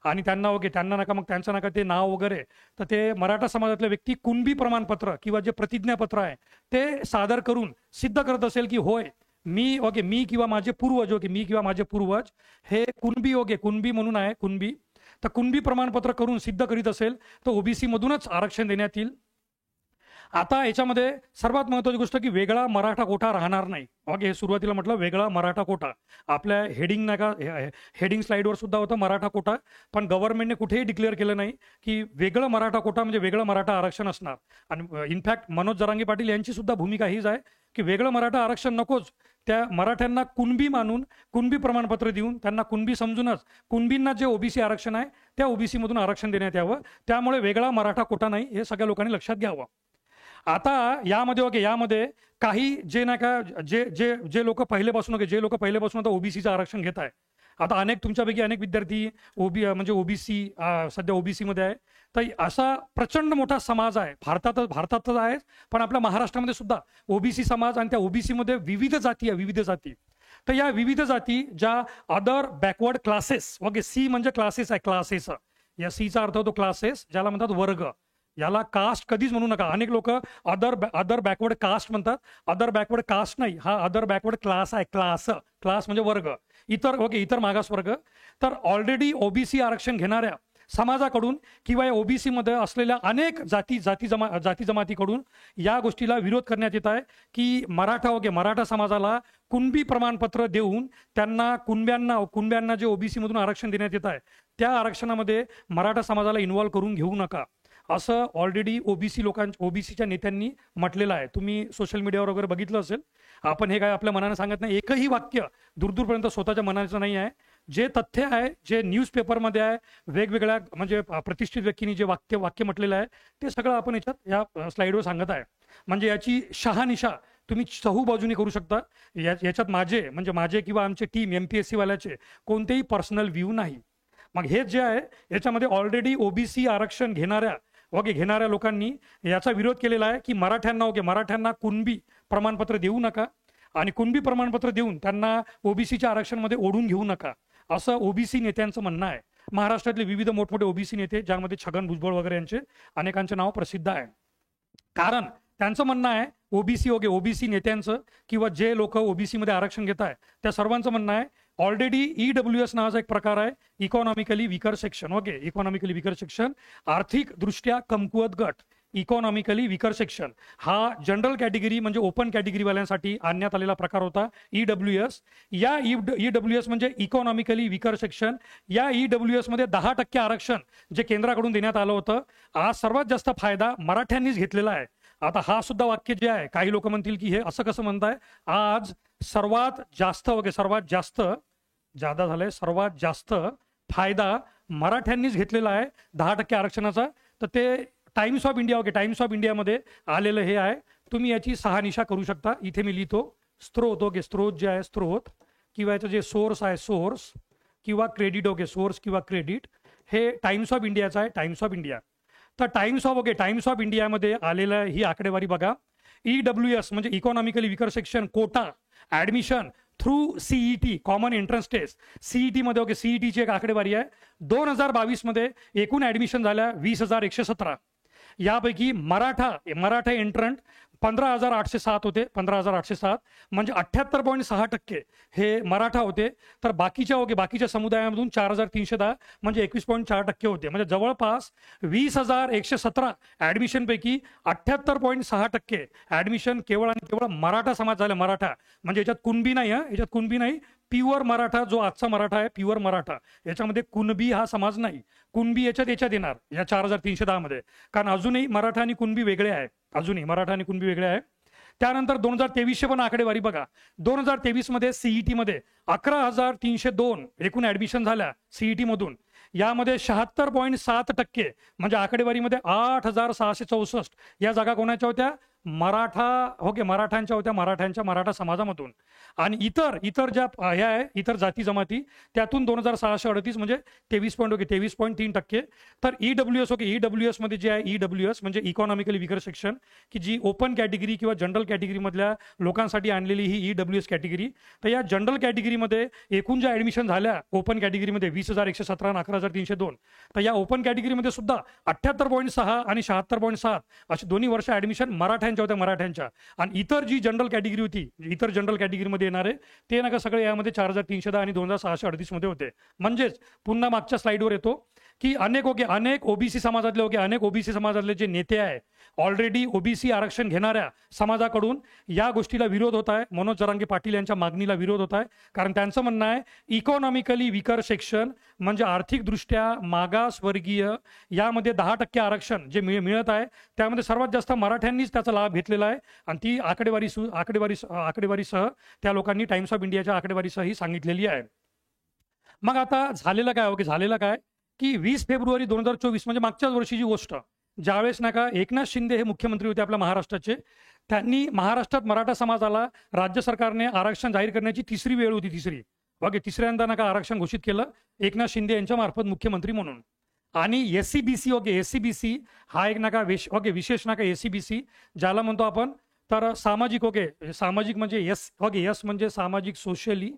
आणि त्यांना नका मग त्यांचं नका ते नाव वगैरे, तर ते मराठा समाजातले व्यक्ती कुणबी प्रमाणपत्र किंवा जे प्रतिज्ञापत्र आहे ते सादर करून सिद्ध करत असेल की होय मी किंवा माझे पूर्वज हे कुणबी म्हणून आहे कुणबी, तर कुणबी प्रमाणपत्र करून सिद्ध करीत असेल तर OBC मधूनच आरक्षण देण्यात येईल. आता याच्यामध्ये सर्वात महत्त्वाची गोष्ट की वेगळा मराठा कोटा राहणार नाही. हे सुरुवातीला म्हटलं वेगळा मराठा कोटा, आपल्या हेडिंग स्लाइडवर सुद्धा होतं मराठा कोटा, पण गव्हर्नमेंटने कुठेही डिक्लेअर केलं नाही की वेगळं मराठा कोटा म्हणजे वेगळं मराठा आरक्षण असणार. आणि इनफॅक्ट मनोज जरांगे पाटील यांची सुद्धा भूमिका हीच आहे की वेगळं मराठा आरक्षण नकोच, त्या मराठ्यांना कुणबी मानून कुणबी प्रमाणपत्र देऊन त्यांना कुणबी समजूनच कुणबींना जे OBC आरक्षण आहे त्या OBC मधून आरक्षण देण्यात यावं. त्यामुळे वेगळा मराठा कोटा नाही, हे सगळ्या लोकांनी लक्षात घ्यावं. आता यामध्ये काही जे लोक पहिलेपासून आता OBCचं आरक्षण घेत आहे, आता तुमच्यापैकी अनेक विद्यार्थी म्हणजे ओबीसी सध्या ओबीसी मध्ये आहे. तर असा प्रचंड मोठा समाज आहे भारतातच आहे, पण आपल्या महाराष्ट्रामध्ये सुद्धा ओबीसी समाज, आणि त्या ओबीसी मध्ये विविध जाती आहे, विविध जाती. तर या विविध जाती ज्या other backward classes, okay, C म्हणजे क्लासेस आहे, क्लासेस, या सीचा अर्थ होतो क्लासेस, ज्याला म्हणतात वर्ग. याला कास्ट कधीच म्हणू नका. अनेक लोक अदर बॅकवर्ड कास्ट म्हणतात. अदर बॅकवर्ड कास्ट नाही, हा अदर बॅकवर्ड क्लास आहे. क्लास म्हणजे वर्ग, इतर मागास वर्ग. तर ऑलरेडी ओबीसी आरक्षण घेणाऱ्या समाजाकडून किंवा या ओबीसी मध्ये असलेल्या अनेक जाती जमातीकडून या गोष्टीला विरोध करण्यात येत आहे की मराठा समाजाला कुणबी प्रमाणपत्र देऊन त्यांना कुणब्यांना जे ओबीसी मधून आरक्षण देण्यात येत आहे त्या आरक्षणामध्ये मराठा समाजाला इन्व्हॉल्व्ह करून घेऊ नका, असं ऑलरेडी ओबीसीच्या नेत्यांनी म्हटलेलं आहे. तुम्ही सोशल मीडियावर वगैरे बघितलं असेल. आपण हे काय आपल्या मनानं सांगत नाही, एकही वाक्य दूरपर्यंत स्वतःच्या मनाचं नाही आहे. जे तथ्य आहे, जे न्यूजपेपरमध्ये आहे, वेगवेगळ्या म्हणजे प्रतिष्ठित व्यक्तींनी जे वाक्य म्हटलेलं आहे ते सगळं आपण या स्लाइडवर सांगत आहे. म्हणजे याची शहानिशा तुम्ही चहूबाजूनी करू शकता. याच्यात माझे किंवा आमचे टीम MPSC वाल्याचे कोणतेही पर्सनल व्ह्यू नाही. मग हे जे आहे याच्यामध्ये ऑलरेडी ओबीसी आरक्षण घेणाऱ्या लोकांनी याचा विरोध केलेला आहे की मराठ्यांना कुणबी प्रमाणपत्र देऊ नका आणि कुणबी प्रमाणपत्र देऊन त्यांना ओबीसीच्या आरक्षणमध्ये ओढून घेऊ नका, असं ओबीसी नेत्यांचं म्हणणं आहे. महाराष्ट्रातले विविध मोठमोठे ओबीसी नेते, ज्यामध्ये छगन भुजबळ वगैरे यांचे अनेकांचे नाव प्रसिद्ध आहे. कारण त्यांचं म्हणणं आहे, ओबीसी नेत्यांचं किंवा जे लोक ओबीसी मध्ये आरक्षण घेत आहे त्या सर्वांचं म्हणणं आहे, ऑलरेडी EWS नावाचा एक प्रकार आहे, economically weaker section. Economically weaker section, आर्थिक दृष्ट्या कमकुवत गट. इकॉनॉमिकली विकर सेक्शन हा जनरल कॅटेगरी म्हणजे ओपन कॅटेगरीवाल्यांसाठी आणण्यात आलेला प्रकार होता, EWS. या EWS म्हणजे इकॉनॉमिकली विकर सेक्शन. या EWS मध्ये 10% आरक्षण जे केंद्राकडून देण्यात आलं होतं, आज सर्वात जास्त फायदा मराठ्यांनीच घेतलेला आहे. आता हा सुद्धा वाक्य जे आहे, काही लोक म्हणतील की हे असं कसं म्हणताय, आज सर्वात जास्त फायदा मराठ्यांनीच घेतलेला आहे 10% आरक्षणाचा. तर ते टाइम्स ऑफ इंडियामध्ये आलेलं हे आहे. तुम्ही याची शहानिशा करू शकता. इथे मी लिहितो स्त्रोत जे आहे, स्त्रोत किंवा याचं जे सोर्स आहे, सोर्स किंवा क्रेडिट, सोर्स किंवा क्रेडिट, हे टाइम्स ऑफ इंडियाचं आहे, टाइम्स ऑफ इंडिया. तर टाइम्स ऑफ इंडियामध्ये आलेलं ही आकडेवारी बघा. EWS म्हणजे economically weaker section quota admission through CET, common entrance test, CET मध्ये CETची एक आकडेवारी आहे. 2022 मध्ये एकूण ऍडमिशन झाल्या 20,117. यापैकी मराठा एंट्रंट 15,807 होते. 15,807 म्हणजे 78.6% हे मराठा होते. तर बाकीच्या समुदायामधून 4,310 म्हणजे 21.4% होते. म्हणजे जवळपास 20,117 ऍडमिशन पैकी 78.6% ऍडमिशन केवळ आणि केवळ मराठा समाज झाला. मराठा म्हणजे याच्यात कुणबी नाही, प्युअर मराठा. जो आजचा मराठा आहे, प्युअर मराठा, याच्यामध्ये कुणबी हा समाज नाही. कुणबी याच्यात येणार या 4,310 मध्ये, कारण अजूनही मराठा आणि कुणबी वेगळे आहे. त्यानंतर 2023 पण आकडेवारी बघा. 2023 मध्ये CET मध्ये 11,302 एकूण ऍडमिशन झाल्या CET मधून. यामध्ये 76.7% म्हणजे आकडेवारीमध्ये 8,664 या जागा कोणाच्या होत्या? मराठ्यांच्या होत्या, मराठा समाजामधून. आणि इतर ज्या ह्या आहे, इतर जाती जमाती, त्यातून 2,638 म्हणजे 23.3%. तर EWS मध्ये जे आहे, EWS म्हणजे इकॉनॉमिकली विकर सेक्शन, की जी ओपन कॅटेगरी किंवा जनरल कॅटेगरी मधल्या लोकांसाठी आणलेली ही EWS कॅटेगरी. तर या जनरल कॅटेगरीमध्ये एकूण ज्या ऍडमिशन झाल्या ओपन कॅटेगरीमध्ये 20,117 आणि 11,302. तर या ओपन कॅटेगरीमध्ये सुद्धा 78.6 आणि 76.7 अशी दोन्ही वर्ष ऍडमिशन मराठ्यांच्या. आणि इतर जी जनरल कॅटेगरी होती, इतर जनरल कॅटेगरीमध्ये येणारे ते नका सगळे यामध्ये 4,310 आणि 2,638 मध्ये होते. म्हणजेच पुन्हा मागच्या स्लाइडवर येतो की अनेक ओबीसी समाजातले जे नेते आहे, ऑलरेडी ओबीसी आरक्षण घेणाऱ्या समाजाकडून या गोष्टीला विरोध होत आहे. मनोज जरांगे पाटील यांच्या मागणीला विरोध होत आहे. कारण त्यांचं म्हणणं आहे, इकॉनॉमिकली विकर सेक्शन म्हणजे आर्थिकदृष्ट्या मागासवर्गीय, यामध्ये 10% आरक्षण जे मिळत आहे त्यामध्ये सर्वात जास्त मराठ्यांनीच त्याचा लाभ घेतलेला आहे. आणि ती आकडेवारीसह त्या लोकांनी टाइम्स ऑफ इंडियाच्या आकडेवारीसह ही सांगितलेली आहे. मग आता झालेलं काय की 20 फेब्रुवारी 2024 म्हणजे मागच्याच वर्षीची गोष्ट, ज्यावेळेस एकनाथ शिंदे हे मुख्यमंत्री होते आपल्या महाराष्ट्राचे, त्यांनी महाराष्ट्रात मराठा समाजाला राज्य सरकारने आरक्षण जाहीर करण्याची तिसरी वेळ होती. ओके तिसऱ्यांदा नका आरक्षण घोषित केलं एकनाथ शिंदे यांच्या मार्फत मुख्यमंत्री म्हणून. आणि SCBC ओके SCBC हा एक नका विशेष नका SCBC ज्याला म्हणतो आपण तर सामाजिक सामाजिक म्हणजे एस म्हणजे सामाजिक सोशली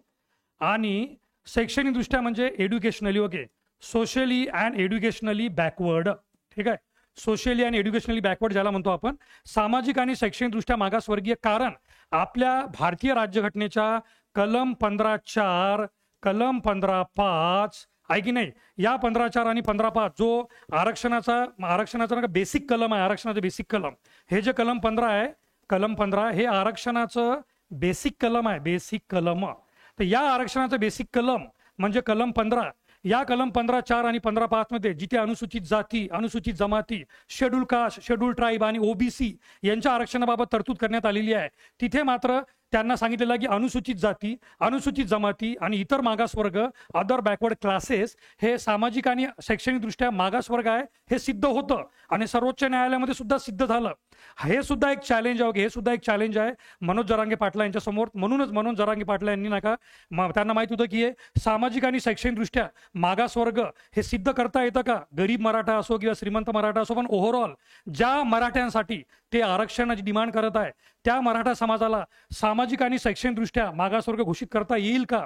आणि शैक्षणिक दृष्ट्या म्हणजे educationally socially and educationally backward. ठीक आहे, सोशली अँड एज्युकेशनली बॅकवर्ड ज्याला म्हणतो आपण सामाजिक आणि शैक्षणिकदृष्ट्या मागासवर्गीय. कारण आपल्या भारतीय राज्यघटनेच्या कलम 15(4) कलम 15(5) आहे की नाही, या 15(4) आणि 15(5) जो आरक्षणाचा बेसिक कलम आहे, आरक्षणाचं बेसिक कलम हे जे कलम 15 आहे, कलम 15 हे आरक्षणाचं बेसिक कलम आहे, बेसिक कलम. तर या आरक्षणाचं बेसिक कलम म्हणजे कलम 15. या कलम 15(4) आणि 15(5) मध्ये जिथे अनुसूचित जाती, अनुसूचित जमाती, शेड्यूल कास्ट, शेड्यूल ट्राईब आणि OBC यांच्या आरक्षणाबाबत तरतूद करण्यात आलेली आहे, तिथे मात्र त्यांना सांगितलेलं की अनुसूचित जाती, अनुसूचित जमाती आणि इतर मागासवर्ग अदर बॅकवर्ड क्लासेस हे सामाजिक आणि शैक्षणिकदृष्ट्या मागासवर्ग आहे हे सिद्ध होतं आणि सर्वोच्च न्यायालयामध्ये सुद्धा सिद्ध झालं. हे सुद्धा एक चॅलेंज आहे, हे सुद्धा एक चॅलेंज आहे मनोज जरांगे पाटील यांच्या समोर. म्हणूनच मनोज जरांगे पाटील यांनी त्यांना माहित होतं की हे सामाजिक आणि शैक्षणिकदृष्ट्या मागासवर्ग हे सिद्ध करता येतं का, गरीब मराठा असो किंवा श्रीमंत मराठा असो, पण ओव्हरऑल ज्या मराठ्यांसाठी ते आरक्षणाची डिमांड करत आहे त्या मराठा समाजाला सामाजिक आणि शैक्षणिकदृष्ट्या मागासवर्ग घोषित करता येईल का.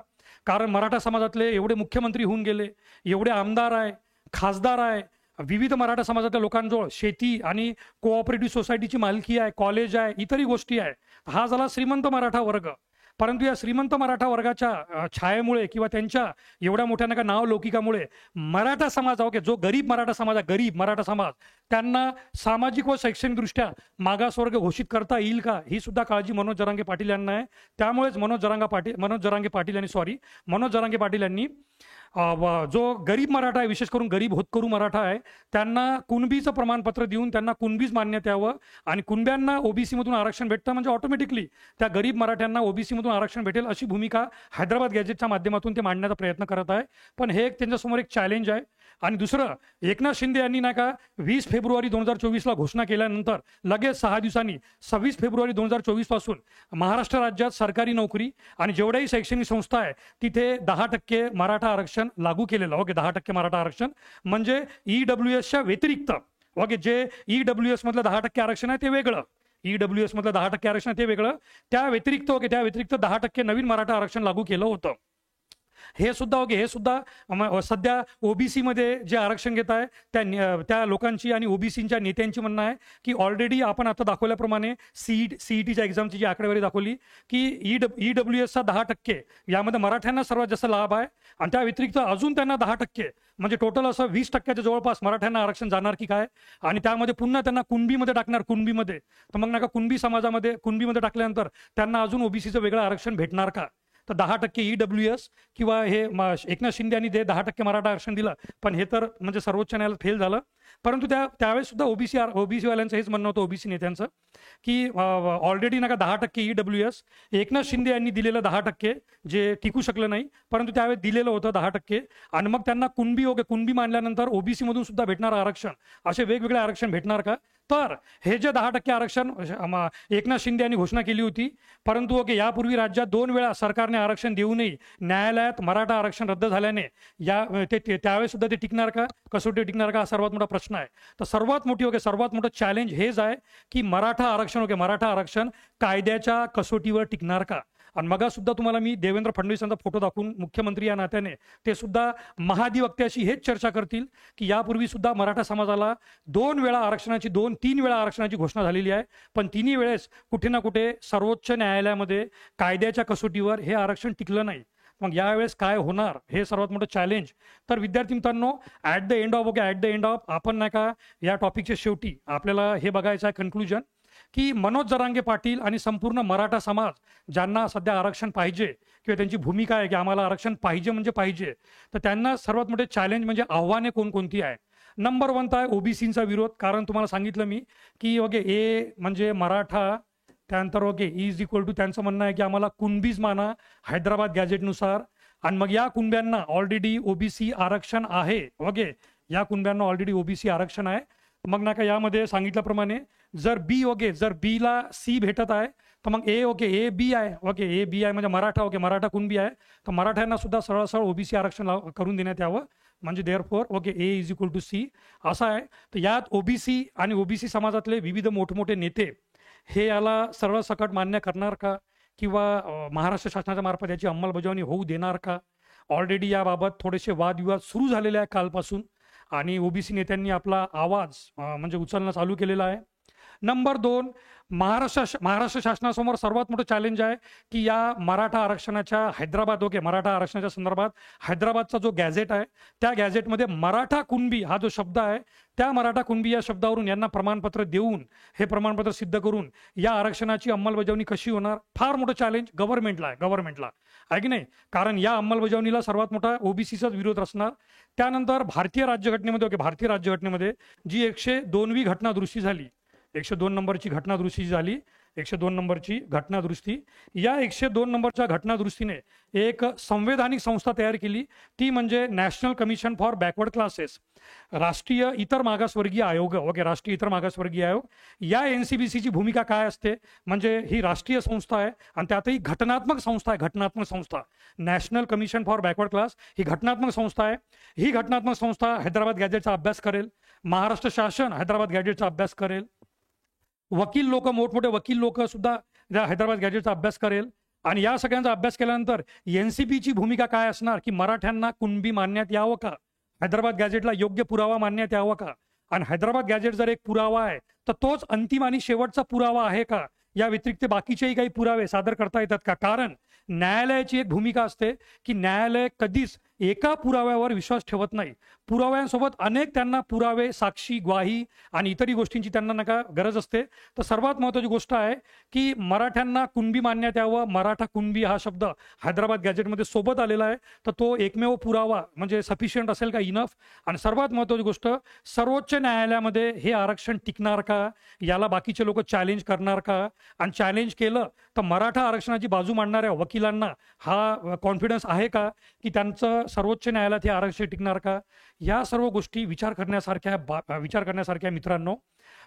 कारण मराठा समाजातले एवढे मुख्यमंत्री होऊन गेले, एवढे आमदार आहे, खासदार आहे, विविध मराठा समाजातल्या लोकांजवळ शेती आणि कोऑपरेटिव्ह सोसायटीची मालकी आहे, कॉलेज आहे, इतरही गोष्टी आहे. हा झाला श्रीमंत मराठा वर्ग. परंतु या श्रीमंत मराठा वर्गाच्या छायेमुळे किंवा त्यांच्या एवढ्या मोठ्या नका नाव लौकिकामुळे मराठा समाज जो गरीब मराठा समाज आहे, गरीब मराठा समाज त्यांना सामाजिक व शैक्षणिकदृष्ट्या मागासवर्ग घोषित करता येईल का, ही सुद्धा काळजी मनोज जरांगे पाटील यांना आहे. त्यामुळेच मनोज जरांगे पाटील यांनी जो गरीब मराठा आहे, विशेष करून गरीब होतकरू मराठा आहे, त्यांना कुणबीचं प्रमाणपत्र देऊन त्यांना कुणबीच मान्यता यावं आणि कुणब्यांना OBC मधून आरक्षण भेटतं म्हणजे ऑटोमॅटिकली त्या गरीब मराठ्यांना OBC मधून आरक्षण भेटेल अशी भूमिका हैदराबाद गॅजेटच्या माध्यमातून ते मांडण्याचा प्रयत्न करत आहे. पण हे त्यांच्यासमोर एक चॅलेंज आहे. आणि दुसरं, एकनाथ शिंदे यांनी 20 फेब्रुवारी 2024 घोषणा केल्यानंतर लगेच 6 दिवसांनी 26 फेब्रुवारी 2024 पासून महाराष्ट्र राज्यात सरकारी नोकरी आणि जेवढ्याही शैक्षणिक संस्था आहे तिथे 10% मराठा आरक्षण लागू केलेलं. 10% मराठा आरक्षण म्हणजे EWSच्या व्यतिरिक्त जे EWS मधलं 10% आरक्षण आहे ते वेगळं, EWS मधलं 10% आरक्षण ते वेगळं, त्या व्यतिरिक्त 10% नवीन मराठा आरक्षण लागू केलं होतं. हे सुद्धा सध्या OBC मध्ये जे आरक्षण घेत आहे त्या लोकांची आणि OBCच्या नेत्यांची म्हणणं आहे की ऑलरेडी आपण आता दाखवल्याप्रमाणे CETच्या एक्झामची जी आकडेवारी दाखवली की EWSचा 10% यामध्ये मराठ्यांना सर्वात जास्त लाभ आहे आणि त्या व्यतिरिक्त अजून त्यांना 10% म्हणजे टोटल असं 20% जवळपास मराठ्यांना आरक्षण जाणार की काय. आणि त्यामध्ये पुन्हा त्यांना कुणबीमध्ये टाकणार, कुणबीमध्ये तर मग कुणबीमध्ये टाकल्यानंतर त्यांना अजून OBCचं वेगळं आरक्षण भेटणार का. तर 10% EWS किंवा हे एकनाथ शिंदे यांनी 10% मराठा आरक्षण दिलं, पण हे तर म्हणजे सर्वोच्च न्यायालयात फेल झालं. परंतु त्यावेळेस सुद्धा OBC वाल्यांचं हेच म्हणणं होतं, OBC नेत्यांचं की ऑलरेडी 10% EWS एकनाथ शिंदे यांनी दिलेलं 10% जे टिकू शकलं नाही, परंतु त्यावेळेस दिलेलं होतं 10% आणि मग त्यांना कुणबी मानल्यानंतर OBC मधून सुद्धा भेटणार आरक्षण, असे वेगवेगळे आरक्षण भेटणार का. तर हे जे 10% आरक्षण एकनाथ शिंदे यांनी घोषणा केली होती, परंतु यापूर्वी राज्यात 2 वेळा सरकारने आरक्षण देऊनही न्यायालयात मराठा आरक्षण रद्द झाल्याने त्यावेळेस सुद्धा ते टिकणार का, कसोटी टिकणार का, हा सर्वात मोठा प्रश्न आहे. तर सर्वात मोठं चॅलेंज हेच आहे की मराठा आरक्षण कायद्याच्या कसोटीवर टिकणार का. आणि मग सुद्धा तुम्हाला मी देवेंद्र फडणवीसांचा फोटो दाखवून मुख्यमंत्री या नात्याने ते सुद्धा महाधिवक्त्याशी हेच चर्चा करतील की यापूर्वी सुद्धा मराठा समाजाला 2 वेळा 3 वेळा आरक्षणाची घोषणा झालेली आहे, पण तिन्ही वेळेस कुठे ना कुठे सर्वोच्च न्यायालयामध्ये कायद्याच्या कसोटीवर हे आरक्षण टिकलं नाही. मग यावेळेस काय होणार हे सर्वात मोठं चॅलेंज. तर विद्यार्थी मित्रांनो, ॲट द एंड ऑफ आपण या टॉपिकच्या शेवटी आपल्याला हे बघायचं आहे कन्क्लुजन की मनोज जरांगे पाटील आणि संपूर्ण मराठा समाज ज्यांना सध्या आरक्षण पाहिजे किंवा त्यांची भूमिका आहे की आम्हाला आरक्षण पाहिजे म्हणजे पाहिजे, तर त्यांना सर्वात मोठे चॅलेंज म्हणजे आव्हाने कोणकोणती आहे. नंबर 1 तर आहे OBCचा विरोध. कारण तुम्हाला सांगितलं मी की ए म्हणजे मराठा, त्यानंतर इज इक्वल टू त्यांचं म्हणणं आहे की आम्हाला कुणबीज माना हैदराबाद गॅजेटनुसार. आणि मग या कुणब्यांना ऑलरेडी OBC आरक्षण आहे. या कुणब्यांना ऑलरेडी OBC आरक्षण आहे. मग यामध्ये सांगितल्याप्रमाणे जर बीला C भेटत आहे तर मग ए ओके ए बी आहे, ओके ए बी आहे म्हणजे मराठा, ओके मराठा कुणबी आहे, तर मराठ्यांना सुद्धा सरळ सरळ ओबीसी आरक्षण करून देण्यात यावं, म्हणजे therefore okay A is equal to C असं आहे. तर यात ओबीसी आणि ओबीसी समाजातले विविध मोठमोठे नेते हे याला सरळ सकट मान्य करणार का, किंवा महाराष्ट्र शासनाच्या मार्फत याची अंमलबजावणी होऊ देणार का? ऑलरेडी याबाबत थोडेसे वादविवाद सुरू झालेले आहे कालपासून, आणि ओबीसी नेत्यांनी आपला आवाज म्हणजे उचलणं चालू केलेला आहे. नंबर 2, महाराष्ट्र शासनासमोर सर्वात मोठं चॅलेंज आहे की या मराठा आरक्षणाच्या मराठा आरक्षणाच्या संदर्भात हैदराबादचा जो गॅझेट आहे त्या गॅझेटमध्ये मराठा कुणबी हा जो शब्द आहे, त्या मराठा कुणबी या शब्दावरून यांना प्रमाणपत्र देऊन हे प्रमाणपत्र सिद्ध करून या आरक्षणाची अंमलबजावणी कशी होणार? फार मोठं चॅलेंज गव्हर्नमेंटला आहे की नाही? कारण या अंमलबजावणीला सर्वात मोठा ओबीसीचाच विरोध असणार. त्यानंतर भारतीय राज्यघटनेमध्ये जी 102वी घटनादुरुस्ती झाली, 102 नंबरची घटनादुरुस्ती झाली, 102 नंबरची घटनादुरुस्ती, या 102 नंबरच्या घटनादुरुस्तीने एक संवैधानिक संस्था तयार केली, ती म्हणजे national Commission for backward classes, राष्ट्रीय इतर मागासवर्गीय आयोग. ओके, राष्ट्रीय इतर मागासवर्गीय आयोग. या एनसीबीसीची भूमिका काय असते? म्हणजे ही राष्ट्रीय संस्था आहे आणि त्यातही घटनात्मक संस्था. National Commission for Backward Class ही घटनात्मक संस्था आहे. ही घटनात्मक संस्था हैदराबाद गॅजेटचा अभ्यास करेल, महाराष्ट्र शासन हैदराबाद गॅजेटचा अभ्यास करेल, मोठमोठे वकील लोक सुद्धा हैदराबाद गॅजेटचा अभ्यास करेल. आणि या सगळ्यांचा अभ्यास केल्यानंतर एनसीबीची भूमिका काय असणार की मराठ्यांना कुणबी मानण्यात यावं का, हैदराबाद गॅजेटला योग्य पुरावा मानण्यात यावं का, आणि हैदराबाद गॅजेट जर एक पुरावा आहे तर तोच अंतिम आणि शेवटचा पुरावा आहे का, या व्यतिरिक्त बाकीचेही काही पुरावे सादर करता येतात का? कारण न्यायालयाची एक भूमिका असते की न्यायालय कधीच एका पुराव्यावर विश्वास ठेवत नाही. पुराव्यांसोबत अनेक त्यांना पुरावे, साक्षी, ग्वाही आणि इतरही गोष्टींची त्यांना नका गरज असते. तर सर्वात महत्त्वाची गोष्ट आहे की मराठ्यांना कुणबी मानण्यात यावं. मराठा कुणबी हा शब्द हैदराबाद गॅजेटमध्ये सोबत आलेला आहे, तर तो एकमेव पुरावा म्हणजे सफिशियंट असेल का, इनफ? आणि सर्वात महत्त्वाची गोष्ट, सर्वोच्च न्यायालयामध्ये हे आरक्षण टिकणार का, याला बाकीचे लोक चॅलेंज करणार का? आणि चॅलेंज केलं तर मराठा आरक्षणाची बाजू मांडणाऱ्या वकिलांना हा कॉन्फिडन्स आहे का की त्यांचं सर्वोच्च न्यायालयात हे आरक्षण टिकणार का? या सर्व गोष्टी विचार करण्यासारख्या मित्रांनो.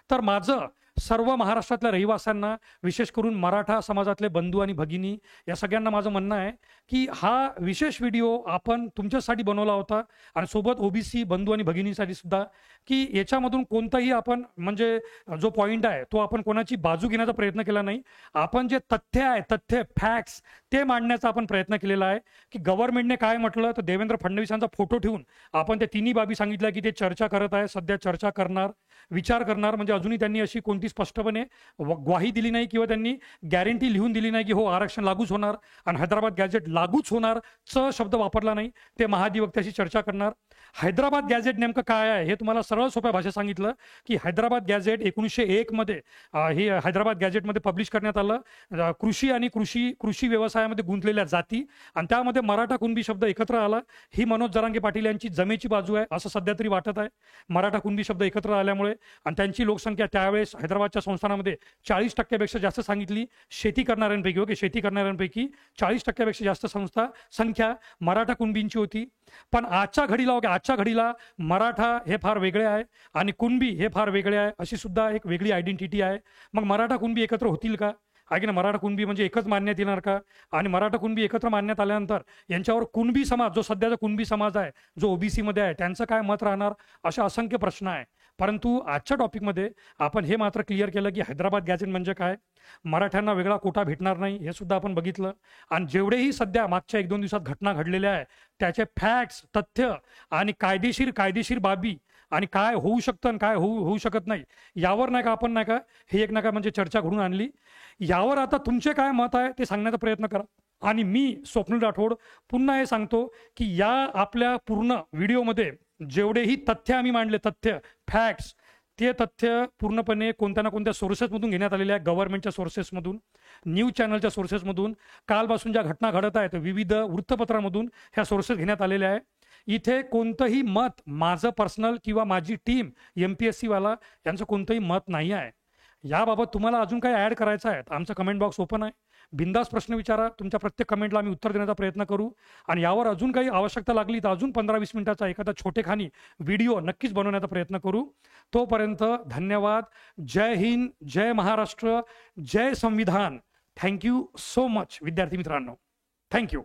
तर माझं सर्व महाराष्ट्रातल्या रहिवाशांना, विशेष करून मराठा समाजातले बंधू आणि भगिनी, या सगळ्यांना माझं म्हणणं आहे की हा विशेष व्हिडिओ आपण तुमच्यासाठी बनवला होता आणि सोबत ओबीसी बंधू आणि भगिनीसाठी सुद्धा, की याच्यामधून कोणताही आपण म्हणजे जो पॉईंट आहे तो आपण कोणाची बाजू घेण्याचा प्रयत्न केला नाही. आपण जे तथ्य फॅक्ट्स ते मांडण्याचा आपण प्रयत्न केलेला आहे. की गव्हर्नमेंटने काय म्हटलं, तर देवेंद्र फडणवीसांचा फोटो ठेवून आपण त्या तिन्ही बाबी सांगितल्या की ते चर्चा करत आहे, सध्या चर्चा करणार, विचार करणार. म्हणजे अजूनही त्यांनी अशी कोणतीच स्पष्टपणे ग्वाही दिली नाही किंवा त्यांनी गॅरंटी लिहून दिली नाही की हो आरक्षण लागूच होणार आणि हैदराबाद गॅजेट लागूच होणार, च शब्द वापरला नाही. ते महाधिवक्त्याशी चर्चा करणार. हैदराबाद गॅजेट नेमकं काय आहे हे तुम्हाला सरळ सोप्या भाषेत सांगितलं की हैदराबाद गॅजेट 1901 मध्ये हे हैदराबाद गॅजेटमध्ये पब्लिश करण्यात आलं. कृषी आणि कृषी व्यवसायामध्ये गुंतलेल्या जाती आणि त्यामध्ये मराठा कुणबी शब्द एकत्र आला. ही मनोज जरांगे पाटील यांची जमेची बाजू आहे असं सध्या तरी वाटत आहे. मराठा कुणबी शब्द एकत्र आल्यामुळे आणि त्यांची लोकसंख्या त्यावेळेस हैदराबादच्या संस्थानामध्ये 40% जास्त सांगितली. शेती करणाऱ्यांपैकी 40% जास्त संख्या मराठा कुणबींची होती. पण आजच्या घडीला मराठा हे फार वेगळे आहे आणि कुणबी हे फार वेगळे आहे, अशी सुद्धा एक वेगळी आयडेंटिटी आहे. मग मराठा कुणबी एकत्र होतील का? आहे की ना, मराठा कुणबी म्हणजे एकच मानण्यात येणार का? आणि मराठा कुणबी एकत्र मानण्यात आल्यानंतर यांच्यावर कुणबी समाज, जो सध्याचा कुणबी समाज आहे, जो ओबीसी मध्ये आहे, त्यांचं काय मत राहणार? अशा असंख्य प्रश्न आहे. परंतु आजच्या टॉपिकमध्ये आपण हे मात्र क्लिअर केलं की हैदराबाद गॅजेट म्हणजे काय, मराठ्यांना वेगळा कोटा भेटणार नाही हे सुद्धा आपण बघितलं. आणि जेवढेही सध्या मागच्या 1-2 दिवसात घटना घडलेल्या आहे त्याचे फॅक्ट्स, तथ्य आणि कायदेशीर बाबी आणि काय होऊ शकतं आणि काय होऊ शकत नाही यावर आपण हे एक म्हणजे चर्चा घडून आणली. यावर आता तुमचे काय मत आहे ते सांगण्याचा प्रयत्न करा. आणि मी स्वप्नील राठोड पुन्हा हे सांगतो की या आपल्या पूर्ण व्हिडिओमध्ये जेवढेही तथ्य आम्ही मांडले, फॅक्ट्स, ते तथ्य पूर्णपणे कोणत्या ना कोणत्या सोर्सेसमधून घेण्यात आलेले आहे. गव्हर्नमेंटच्या सोर्सेसमधून, न्यूज चॅनलच्या सोर्सेसमधून, कालपासून ज्या घटना घडत आहेत विविध वृत्तपत्रामधून ह्या सोर्सेस घेण्यात आलेल्या आहे. इथे कोणतंही मत माझं पर्सनल किंवा माझी टीम MPSC वाला यांचं कोणतंही मत नाही आहे. याबाबत तुम्हाला अजून काही ॲड करायचं आहे आमचं कमेंट बॉक्स ओपन आहे. बिंदास प्रश्न विचारा. तुमच्या प्रत्येक कमेंटला आम्ही उत्तर देण्याचा प्रयत्न करू. आणि यावर अजून काही आवश्यकता लागली तर अजून 15-20 मिनिटाचा एखादा छोटेखानी व्हिडिओ नक्कीच बनवण्याचा प्रयत्न करू. तोपर्यंत धन्यवाद. जय हिंद, जय महाराष्ट्र, जय संविधान. थँक्यू सो मच विद्यार्थी मित्रांनो. थँक्यू.